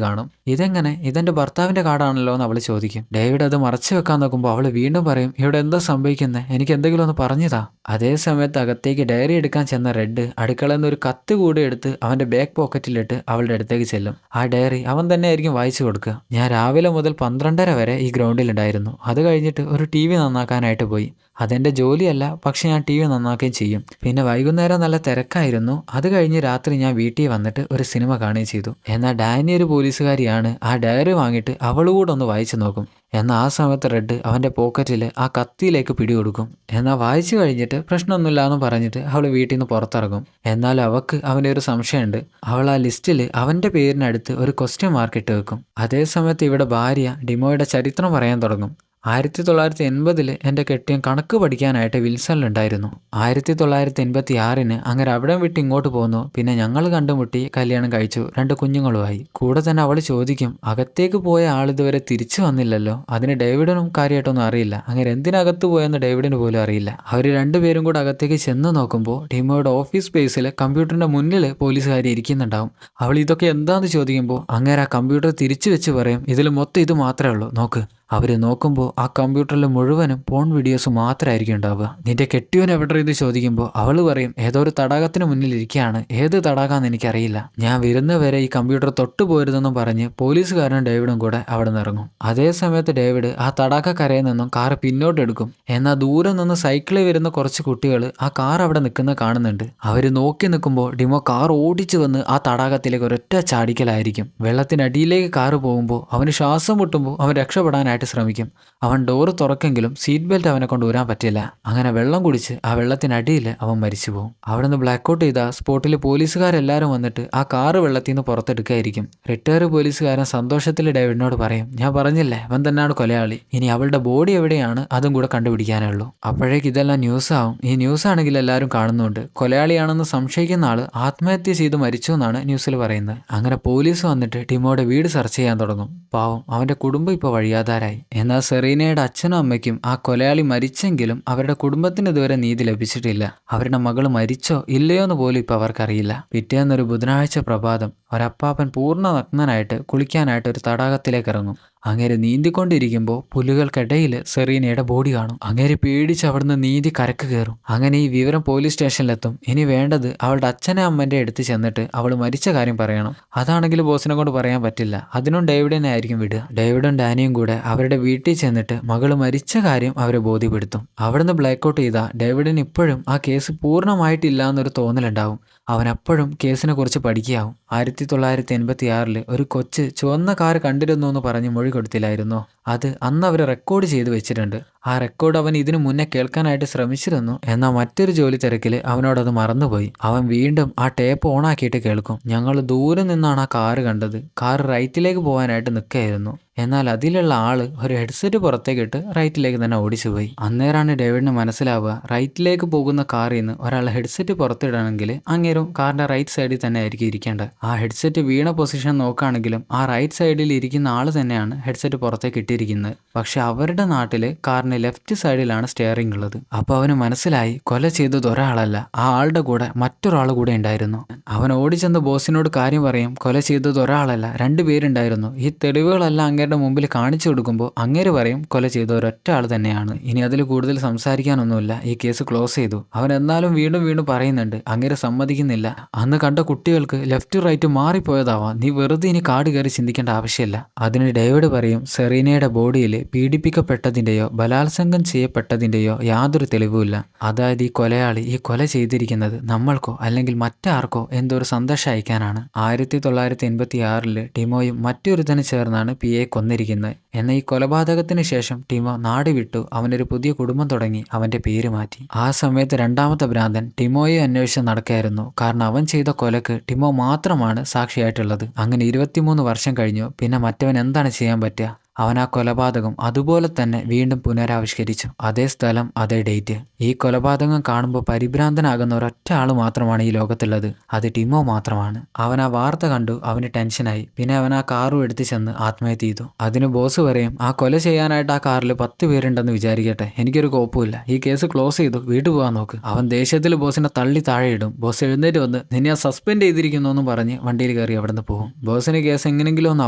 കാണും. ഇതെങ്ങനെ, ഇതെന്റെ ഭർത്താവിന്റെ കാർഡാണല്ലോ എന്ന് അവൾ ചോദിക്കും. ഡേവിഡ് അത് മറച്ചു വെക്കാൻ നോക്കുമ്പോൾ അവൾ വീണ്ടും പറയും, ഇവിടെ എന്താ സംഭവിക്കുന്നത്, എനിക്ക് എന്തെങ്കിലും ഒന്ന് പറഞ്ഞതാ. അതേ സമയത്ത് അകത്തേക്ക് ഡയറി എടുക്കാൻ ചെന്ന റെഡ് അടുക്കളയിൽ നിന്ന് ഒരു കത്ത് കൂടി എടുത്ത് അവന്റെ ബാക്ക് പോക്കറ്റിലിട്ട് അവളുടെ അടുത്തേക്ക് ചെല്ലും. ആ ഡയറി അവൻ തന്നെ ആയിരിക്കും വായിച്ചു കൊടുക്കുക. ഞാൻ രാവിലെ മുതൽ 12:30 വരെ ഈ ഗ്രൗണ്ടിലുണ്ടായിരുന്നു, അത് കഴിഞ്ഞിട്ട് ഒരു TV നന്നാക്കാനായിട്ട് പോയി, അതെൻ്റെ ജോലിയല്ല, പക്ഷെ ഞാൻ ടി വി നന്നാക്കുകയും ചെയ്യും. പിന്നെ വൈകുന്നേരം നല്ല തിരക്കായിരുന്നു. അത് കഴിഞ്ഞ് രാത്രി ഞാൻ വീട്ടിൽ വന്നിട്ട് ഒരു സിനിമ കാണുകയും ചെയ്തു. എന്നാൽ ഡാനി ഒരു പോലീസുകാരിയാണ്. ആ ഡയറി വാങ്ങിയിട്ട് അവളുകൂടെ ഒന്ന് വായിച്ചു നോക്കും. എന്നാൽ ആ സമയത്ത് റെഡ് അവൻ്റെ പോക്കറ്റിൽ ആ കത്തിയിലേക്ക് പിടികൊടുക്കും. എന്നാൽ വായിച്ചു കഴിഞ്ഞിട്ട് പ്രശ്നമൊന്നുമില്ല എന്ന് പറഞ്ഞിട്ട് അവൾ വീട്ടിൽ നിന്ന് പുറത്തിറങ്ങും. എന്നാൽ അവൾക്ക് അവൻ്റെ ഒരു സംശയമുണ്ട്. അവൾ ആ ലിസ്റ്റിൽ അവൻ്റെ പേരിനടുത്ത് ഒരു ക്വസ്റ്റ്യൻ മാർക്ക് ഇട്ട് വെക്കും. അതേ സമയത്ത് ഇവിടെ ഭാര്യ ഡിമോയുടെ ചരിത്രം പറയാൻ തുടങ്ങും. 1980 എൻ്റെ കെട്ടിയൻ കണക്ക് പഠിക്കാനായിട്ട് വിൽസണിലുണ്ടായിരുന്നു. 1986 അങ്ങനെ അവിടെ വിട്ട് ഇങ്ങോട്ട് പോന്നു. പിന്നെ ഞങ്ങൾ കണ്ടുമുട്ടി, കല്യാണം കഴിച്ചു, 2 കുഞ്ഞുങ്ങളുമായി. കൂടെ തന്നെ അവൾ ചോദിക്കും, അകത്തേക്ക് പോയ ആളിതുവരെ തിരിച്ചു വന്നില്ലല്ലോ. അതിന് ഡേവിഡിനും കാര്യമായിട്ടൊന്നും അറിയില്ല. അങ്ങനെ എന്തിനകത്ത് പോയെന്ന് ഡേവിഡിന് പോലും അറിയില്ല. അവർ രണ്ടുപേരും കൂടെ അകത്തേക്ക് ചെന്ന് നോക്കുമ്പോൾ ഡിമോയുടെ ഓഫീസ് സ്പേസിൽ കമ്പ്യൂട്ടറിൻ്റെ മുന്നിൽ പോലീസുകാരി ഇരിക്കുന്നുണ്ടാവും. അവൾ ഇതൊക്കെ എന്താണെന്ന് ചോദിക്കുമ്പോൾ അങ്ങനെ ആ കമ്പ്യൂട്ടർ തിരിച്ചു വെച്ച് പറയും, ഇതിൽ മൊത്തം ഇത് മാത്രമേ ഉള്ളൂ, നോക്ക്. അവർ നോക്കുമ്പോൾ ആ കമ്പ്യൂട്ടറിൽ മുഴുവനും പോൺ വീഡിയോസ് മാത്രമായിരിക്കും ഉണ്ടാവുക. നിന്റെ കെട്ടിയോൻ എവിടെ ഇത് ചോദിക്കുമ്പോൾ അവൾ പറയും, ഏതോ ഒരു തടാകത്തിന് മുന്നിൽ ഇരിക്കുകയാണ്, ഏത് തടാകമെന്ന് എനിക്കറിയില്ല, ഞാൻ വരുന്നവരെ ഈ കമ്പ്യൂട്ടർ തൊട്ടു പോരുതെന്നും പറഞ്ഞ് പോലീസുകാരനും ഡേവിഡും കൂടെ അവിടെ നിന്ന് ഇറങ്ങും. അതേ സമയത്ത് ഡേവിഡ് ആ തടാകക്കരയിൽ നിന്നും കാർ പിന്നോട്ടെടുക്കും. എന്നാൽ ദൂരെ നിന്ന് സൈക്കിളിൽ വരുന്ന കുറച്ച് കുട്ടികൾ ആ കാർ അവിടെ നിൽക്കുന്നത് കാണുന്നുണ്ട്. അവർ നോക്കി നിൽക്കുമ്പോൾ ഡിമോ കാർ ഓടിച്ചു വന്ന് ആ തടാകത്തിലേക്ക് ഒരൊറ്റ ചാടിക്കലായിരിക്കും. വെള്ളത്തിനടിയിലേക്ക് കാറ് പോകുമ്പോൾ അവന് ശ്വാസം മുട്ടുമ്പോൾ അവൻ രക്ഷപ്പെടാനായിട്ട് ശ്രമിക്കും. അവൻ ഡോറ് തുറക്കെങ്കിലും സീറ്റ് ബെൽറ്റ് അവനെ കൊണ്ട് ഊരാൻ പറ്റില്ല. അങ്ങനെ വെള്ളം കുടിച്ച് ആ വെള്ളത്തിനടിയിൽ അവൻ മരിച്ചു പോകും. അവിടെ നിന്ന് ബ്ലാക്ക് ഔട്ട് ചെയ്ത സ്പോട്ടിൽ പോലീസുകാരെല്ലാവരും വന്നിട്ട് ആ കാറ് വെള്ളത്തിൽ നിന്ന് പുറത്തെടുക്കായിരിക്കും. റിട്ടയർ പോലീസുകാരൻ സന്തോഷത്തിൽ ഡേവിഡിനോട് പറയും, ഞാൻ പറഞ്ഞില്ലേ അവൻ തന്നെയാണ് കൊലയാളി, ഇനി അവളുടെ ബോഡി എവിടെയാണ് അതും കൂടെ കണ്ടുപിടിക്കാനേ ഉള്ളൂ. അപ്പോഴേക്ക് ഇതെല്ലാം ന്യൂസാവും. ഈ ന്യൂസ് ആണെങ്കിൽ എല്ലാവരും കാണുന്നുണ്ട്. കൊലയാളിയാണെന്ന് സംശയിക്കുന്ന ആള് ആത്മഹത്യ ചെയ്ത് മരിച്ചു എന്നാണ് ന്യൂസിൽ പറയുന്നത്. അങ്ങനെ പോലീസ് വന്നിട്ട് ടിമോയുടെ വീട് സെർച്ച് ചെയ്യാൻ തുടങ്ങും. പാവം, അവന്റെ കുടുംബം ഇപ്പോൾ വഴിയാധാരായി. എന്നാൽ സെറീനയുടെ അച്ഛനും അമ്മയ്ക്കും ആ കൊലയാളി മരിച്ചെങ്കിലും അവരുടെ കുടുംബത്തിന് ഇതുവരെ നീതി ലഭിച്ചിട്ടില്ല. അവരുടെ മകൾ മരിച്ചോ ഇല്ലയോ എന്ന് പോലും ഇപ്പൊ അവർക്കറിയില്ല. പിറ്റേന്നൊരു ബുധനാഴ്ച പ്രഭാതം ഒരപ്പാപ്പൻ പൂർണ്ണ നഗ്നനായിട്ട് കുളിക്കാനായിട്ട് ഒരു തടാകത്തിലേക്ക് ഇറങ്ങും. അങ്ങേര് നീന്തിക്കൊണ്ടിരിക്കുമ്പോൾ പുല്ലുകൾക്കിടയിൽ സെറീനയുടെ ബോഡി കാണും. അങ്ങേര് പേടിച്ച് അവിടുന്ന് നീന്തി കരക്ക് കയറും. അങ്ങനെ ഈ വിവരം പോലീസ് സ്റ്റേഷനിലെത്തും. ഇനി വേണ്ടത് അവളുടെ അച്ഛനെ അമ്മൻ്റെ അടുത്ത് ചെന്നിട്ട് അവൾ മരിച്ച കാര്യം പറയണം. അതാണെങ്കിൽ ബോസിനെ കൊണ്ട് പറയാൻ പറ്റില്ല. അതിനും ഡേവിഡിനെ ആയിരിക്കും വിടുക. ഡേവിഡും ഡാനിയും കൂടെ അവരുടെ വീട്ടിൽ ചെന്നിട്ട് മകള് മരിച്ച കാര്യം അവരെ ബോധ്യപ്പെടുത്തും. അവിടുന്ന് ബ്ലാക്ക് ഔട്ട് ചെയ്ത ഡേവിഡിന് ഇപ്പോഴും ആ കേസ് പൂർണ്ണമായിട്ടില്ല എന്നൊരു തോന്നലുണ്ടാവും. അവൻ അപ്പോഴും കേസിനെ കുറിച്ച് പഠിക്കുകയാവും. 1986 ഒരു കൊച്ച് ചുവന്ന കാർ കണ്ടിരുന്നു എന്ന് പറഞ്ഞ് മൊഴി കൊടുത്തില്ലായിരുന്നോ? അത് അന്ന് അവർ റെക്കോർഡ് ചെയ്ത് വെച്ചിട്ടുണ്ട്. ആ റെക്കോർഡ് അവൻ ഇതിനു മുന്നേ കേൾക്കാനായിട്ട് ശ്രമിച്ചിരുന്നു. എന്നാൽ മറ്റൊരു ജോലി തിരക്കിൽ അവനോടത് മറന്നുപോയി. അവൻ വീണ്ടും ആ ടേപ്പ് ഓണാക്കിയിട്ട് കേൾക്കും. ഞങ്ങൾ ദൂരെ നിന്നാണ് ആ കാറ് കണ്ടത്. കാറ് റൈറ്റിലേക്ക് പോകാനായിട്ട് നിൽക്കുകയായിരുന്നു. എന്നാൽ അതിലുള്ള ആള് ഒരു ഹെഡ്സെറ്റ് പുറത്തേക്കിട്ട് റൈറ്റിലേക്ക് തന്നെ ഓടിച്ചു പോയി. അന്നേരമാണ് ഡേവിഡിന് മനസ്സിലാവുക, റൈറ്റിലേക്ക് പോകുന്ന കാറിൽ നിന്ന് ഒരാൾ ഹെഡ്സെറ്റ് പുറത്തിടണമെങ്കിൽ അങ്ങേരും കാറിന്റെ റൈറ്റ് സൈഡിൽ തന്നെ ആയിരിക്കും ഇരിക്കേണ്ടത്. ആ ഹെഡ്സെറ്റ് വീണ പൊസിഷൻ നോക്കുകയാണെങ്കിലും ആ റൈറ്റ് സൈഡിൽ ഇരിക്കുന്ന ആൾ തന്നെയാണ് ഹെഡ്സെറ്റ് പുറത്തേക്ക് ഇട്ടിരിക്കുന്നത്. പക്ഷെ അവരുടെ നാട്ടിൽ കാറിന് ലെഫ്റ്റ് സൈഡിലാണ് സ്റ്റിയറിംഗ് ഉള്ളത്. അപ്പോൾ അവന് മനസ്സിലായി കൊല ചെയ്തത് ഒരാളല്ല, ആ ആളുടെ കൂടെ മറ്റൊരാൾ കൂടെ ഉണ്ടായിരുന്നു. അവൻ ഓടിച്ചെന്ന് ബോസിനോട് കാര്യം പറയും, കൊല ചെയ്തത് ഒരാളല്ല 2 പേരുണ്ടായിരുന്നു. ഈ തെളിവുകളെല്ലാം അങ്ങേരുടെ മുമ്പിൽ കാണിച്ചു കൊടുക്കുമ്പോൾ അങ്ങേര് പറയും കൊല ചെയ്ത ഒരൊറ്റ ആൾ തന്നെയാണ്. ഇനി അതിൽ കൂടുതൽ സംസാരിക്കാനൊന്നുമില്ല, ഈ കേസ് ക്ലോസ് ചെയ്തു. അവൻ എന്നാലും വീണ്ടും വീണ്ടും പറയുന്നുണ്ട്, അങ്ങേര് സമ്മതിക്കുന്നില്ല. അന്ന് കണ്ട കുട്ടികൾക്ക് ലെഫ്റ്റ് റൈറ്റ് മാറിപ്പോയതാവാം, നീ വെറുതെ ഇനി കാട് കയറി ചിന്തിക്കേണ്ട ആവശ്യമില്ല. അതിന് ഡേവിഡ് പറയും, സെറീനയുടെ ബോഡിയിൽ പീഡിപ്പിക്കപ്പെട്ടതിൻ്റെയോ ബലാത്സംഗം ചെയ്യപ്പെട്ടതിൻ്റെയോ യാതൊരു തെളിവുമില്ല. അതായത് ഈ കൊലയാളി ഈ കൊല ചെയ്തിരിക്കുന്നത് നമ്മൾക്കോ അല്ലെങ്കിൽ മറ്റാർക്കോ എന്തൊരു സന്ദേശം അയക്കാനാണ്. 1986 ടിമോയും മറ്റൊരുത്തനും ചേർന്നാണ് പിയെ കൊന്നിരിക്കുന്നത്. എന്നാൽ ഈ കൊലപാതകത്തിന് ശേഷം ടിമോ നാട് വിട്ടു. അവനൊരു പുതിയ കുടുംബം തുടങ്ങി, അവന്റെ പേര് മാറ്റി. ആ സമയത്ത് രണ്ടാമത്തെ ഭ്രാന്തൻ ടിമോയെ അന്വേഷിച്ച് നടക്കായിരുന്നു. കാരണം അവൻ ചെയ്ത കൊലക്ക് ടിമോ മാത്രമാണ് സാക്ഷിയായിട്ടുള്ളത്. അങ്ങനെ 23 വർഷം കഴിഞ്ഞു. പിന്നെ മറ്റവൻ എന്താണ് ചെയ്യാൻ പറ്റുക? അവൻ ആ കൊലപാതകം അതുപോലെ തന്നെ വീണ്ടും പുനരാവിഷ്കരിച്ചു. അതേ സ്ഥലം, അതേ ഡേറ്റ്. ഈ കൊലപാതകം കാണുമ്പോൾ പരിഭ്രാന്തനാകുന്ന ഒരൊറ്റ ആള് മാത്രമാണ് ഈ ലോകത്തുള്ളത്, അത് ടിമോ മാത്രമാണ്. അവൻ ആ വാർത്ത കണ്ടു, അവന് ടെൻഷനായി. പിന്നെ അവൻ ആ കാറും എടുത്ത് ചെന്ന് ആത്മഹത്യ ചെയ്തു. അതിന് ബോസ് പറയും, ആ കൊല ചെയ്യാനായിട്ട് ആ കാറിൽ 10 പേരുണ്ടെന്ന് വിചാരിക്കട്ടെ, എനിക്കൊരു കോപ്പമില്ല, ഈ കേസ് ക്ലോസ് ചെയ്തു, വീട്ടിൽ പോകാൻ നോക്ക്. അവൻ ദേഷ്യത്തിൽ ബോസിനെ തള്ളി താഴെ ഇടും. ബോസ് എഴുന്നേറ്റ് വന്ന്, നിന്നെ സസ്പെൻഡ് ചെയ്തിരിക്കുന്നു എന്ന് പറഞ്ഞ് വണ്ടിയിൽ കയറി അവിടെ നിന്ന് പോകും. ബോസിന് കേസ് എങ്ങനെങ്കിലും ഒന്ന്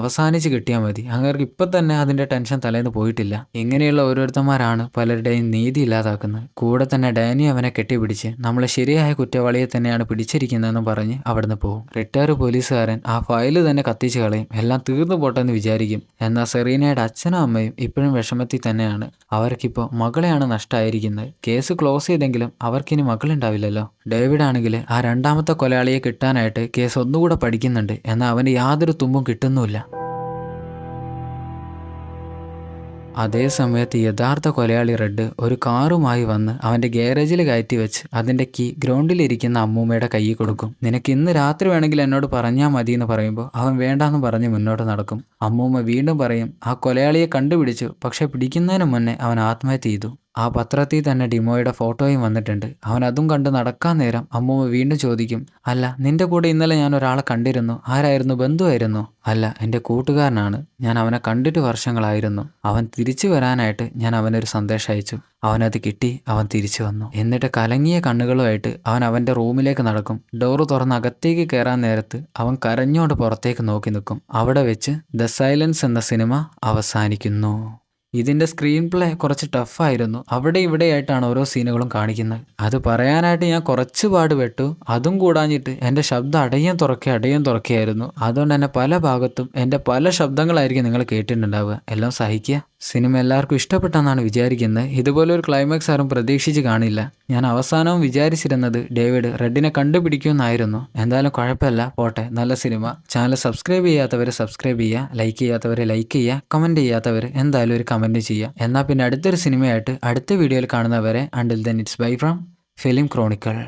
അവസാനിച്ച് കിട്ടിയാൽ മതി, അങ്ങനെ ഇപ്പം തന്നെ തന്നെ അതിൻ്റെ ടെൻഷൻ തലേന്ന് പോയിട്ടില്ല. ഇങ്ങനെയുള്ള ഓരോരുത്തന്മാരാണ് പലരുടെയും നീതി ഇല്ലാതാക്കുന്നത്. കൂടെ തന്നെ ഡാനി അവനെ കെട്ടിപ്പിടിച്ച് നമ്മളെ ശരിയായ കുറ്റവാളിയെ തന്നെയാണ് പിടിച്ചിരിക്കുന്നതെന്ന് പറഞ്ഞ് അവിടുന്ന് പോകും. റിട്ടയർഡ് പോലീസുകാരൻ ആ ഫയല് തന്നെ കത്തിച്ച് കളയും. എല്ലാം തീർന്നു പോട്ടെന്ന് വിചാരിക്കും. എന്നാൽ സെറീനയുടെ അച്ഛനും അമ്മയും ഇപ്പോഴും വിഷമത്തിൽ തന്നെയാണ്. അവർക്കിപ്പോൾ മകളെയാണ് നഷ്ടമായിരിക്കുന്നത്. കേസ് ക്ലോസ് ചെയ്തെങ്കിലും അവർക്കിനി മകളുണ്ടാവില്ലല്ലോ. ഡേവിഡ് ആണെങ്കിൽ ആ രണ്ടാമത്തെ കൊലയാളിയെ കിട്ടാനായിട്ട് കേസ് ഒന്നുകൂടെ പഠിക്കുന്നുണ്ട്. എന്നാൽ അവന് യാതൊരു തുമ്പും കിട്ടുന്നുമില്ല. അതേ സമയത്ത് യഥാർത്ഥ കൊലയാളി റെഡ് ഒരു കാറുമായി വന്ന് അവൻ്റെ ഗാരേജിൽ കയറ്റി വെച്ച് അതിൻ്റെ കീ ഗ്രൗണ്ടിലിരിക്കുന്ന അമ്മൂമ്മയുടെ കയ്യിൽ കൊടുക്കും. നിനക്ക് ഇന്ന് രാത്രി വേണമെങ്കിൽ എന്നോട് പറഞ്ഞാൽ മതി എന്ന് പറയുമ്പോൾ അവൻ വേണ്ടാന്ന് പറഞ്ഞ് മുന്നോട്ട് നടക്കും. അമ്മൂമ്മ വീണ്ടും പറയും ആ കൊലയാളിയെ കണ്ടുപിടിച്ചു, പക്ഷെ പിടിക്കുന്നതിന് മുന്നേ അവൻ ആത്മഹത്യ ചെയ്തു. ആ പത്രത്തിൽ തന്നെ ഡിമോയുടെ ഫോട്ടോയും വന്നിട്ടുണ്ട്. അവൻ അതും കണ്ട് നടക്കാൻ നേരം അമ്മൂമ്മ വീണ്ടും ചോദിക്കും, അല്ല നിന്റെ കൂടെ ഇന്നലെ ഞാൻ ഒരാളെ കണ്ടിരുന്നു, ആരായിരുന്നു? ബന്ധുവായിരുന്നു? അല്ല, എൻ്റെ കൂട്ടുകാരനാണ്. ഞാൻ അവനെ കണ്ടിട്ട് വർഷങ്ങളായിരുന്നു. അവൻ തിരിച്ചു വരാനായിട്ട് ഞാൻ അവനൊരു സന്ദേശം അയച്ചു. അവനത് കിട്ടി. അവൻ തിരിച്ചു വന്നു. എന്നിട്ട് കലങ്ങിയ കണ്ണുകളുമായിട്ട് അവൻ അവൻ്റെ റൂമിലേക്ക് നടക്കും. ഡോറ് തുറന്ന് അകത്തേക്ക് കയറാൻ നേരത്ത് അവൻ കരഞ്ഞോണ്ട് പുറത്തേക്ക് നോക്കി നിൽക്കും. അവിടെ വെച്ച് ദ സൈലൻസ് എന്ന സിനിമ അവസാനിക്കുന്നു. ഇതിൻ്റെ സ്ക്രീൻ പ്ലേ കുറച്ച് ടഫായിരുന്നു. അവിടെ ഇവിടെയായിട്ടാണ് ഓരോ സീനുകളും കാണിക്കുന്നത്. അത് പറയാനായിട്ട് ഞാൻ കുറച്ച് പാടുപെട്ടു. അതും കൂടാഞ്ഞിട്ട് എൻ്റെ ശബ്ദം അടയും തുറക്കുകയായിരുന്നു. അതുകൊണ്ട് തന്നെ പല ഭാഗത്തും എൻ്റെ പല ശബ്ദങ്ങളായിരിക്കും നിങ്ങൾ കേട്ടിട്ടുണ്ടാവുക. എല്ലാം സഹിക്കുക. സിനിമ എല്ലാവർക്കും ഇഷ്ടപ്പെട്ടെന്നാണ് വിചാരിക്കുന്നത്. ഇതുപോലെ ഒരു ക്ലൈമാക്സ് ആരും പ്രതീക്ഷിച്ച് കാണില്ല. ഞാൻ അവസാനവും വിചാരിച്ചിരുന്നത് ഡേവിഡ് റെഡിനെ കണ്ടുപിടിക്കുമെന്നായിരുന്നു. എന്തായാലും കുഴപ്പമില്ല, പോട്ടെ. നല്ല സിനിമ. ചാനൽ സബ്സ്ക്രൈബ് ചെയ്യാത്തവർ സബ്സ്ക്രൈബ് ചെയ്യുക, ലൈക്ക് ചെയ്യാത്തവർ ലൈക്ക് ചെയ്യുക, കമൻറ്റ് ചെയ്യാത്തവർ എന്തായാലും ഒരു കമൻറ്റ് ചെയ്യുക. എന്നാൽ പിന്നെ അടുത്തൊരു സിനിമയായിട്ട് അടുത്ത വീഡിയോയിൽ കാണുന്നവരെ until then it's bye from film chronicle.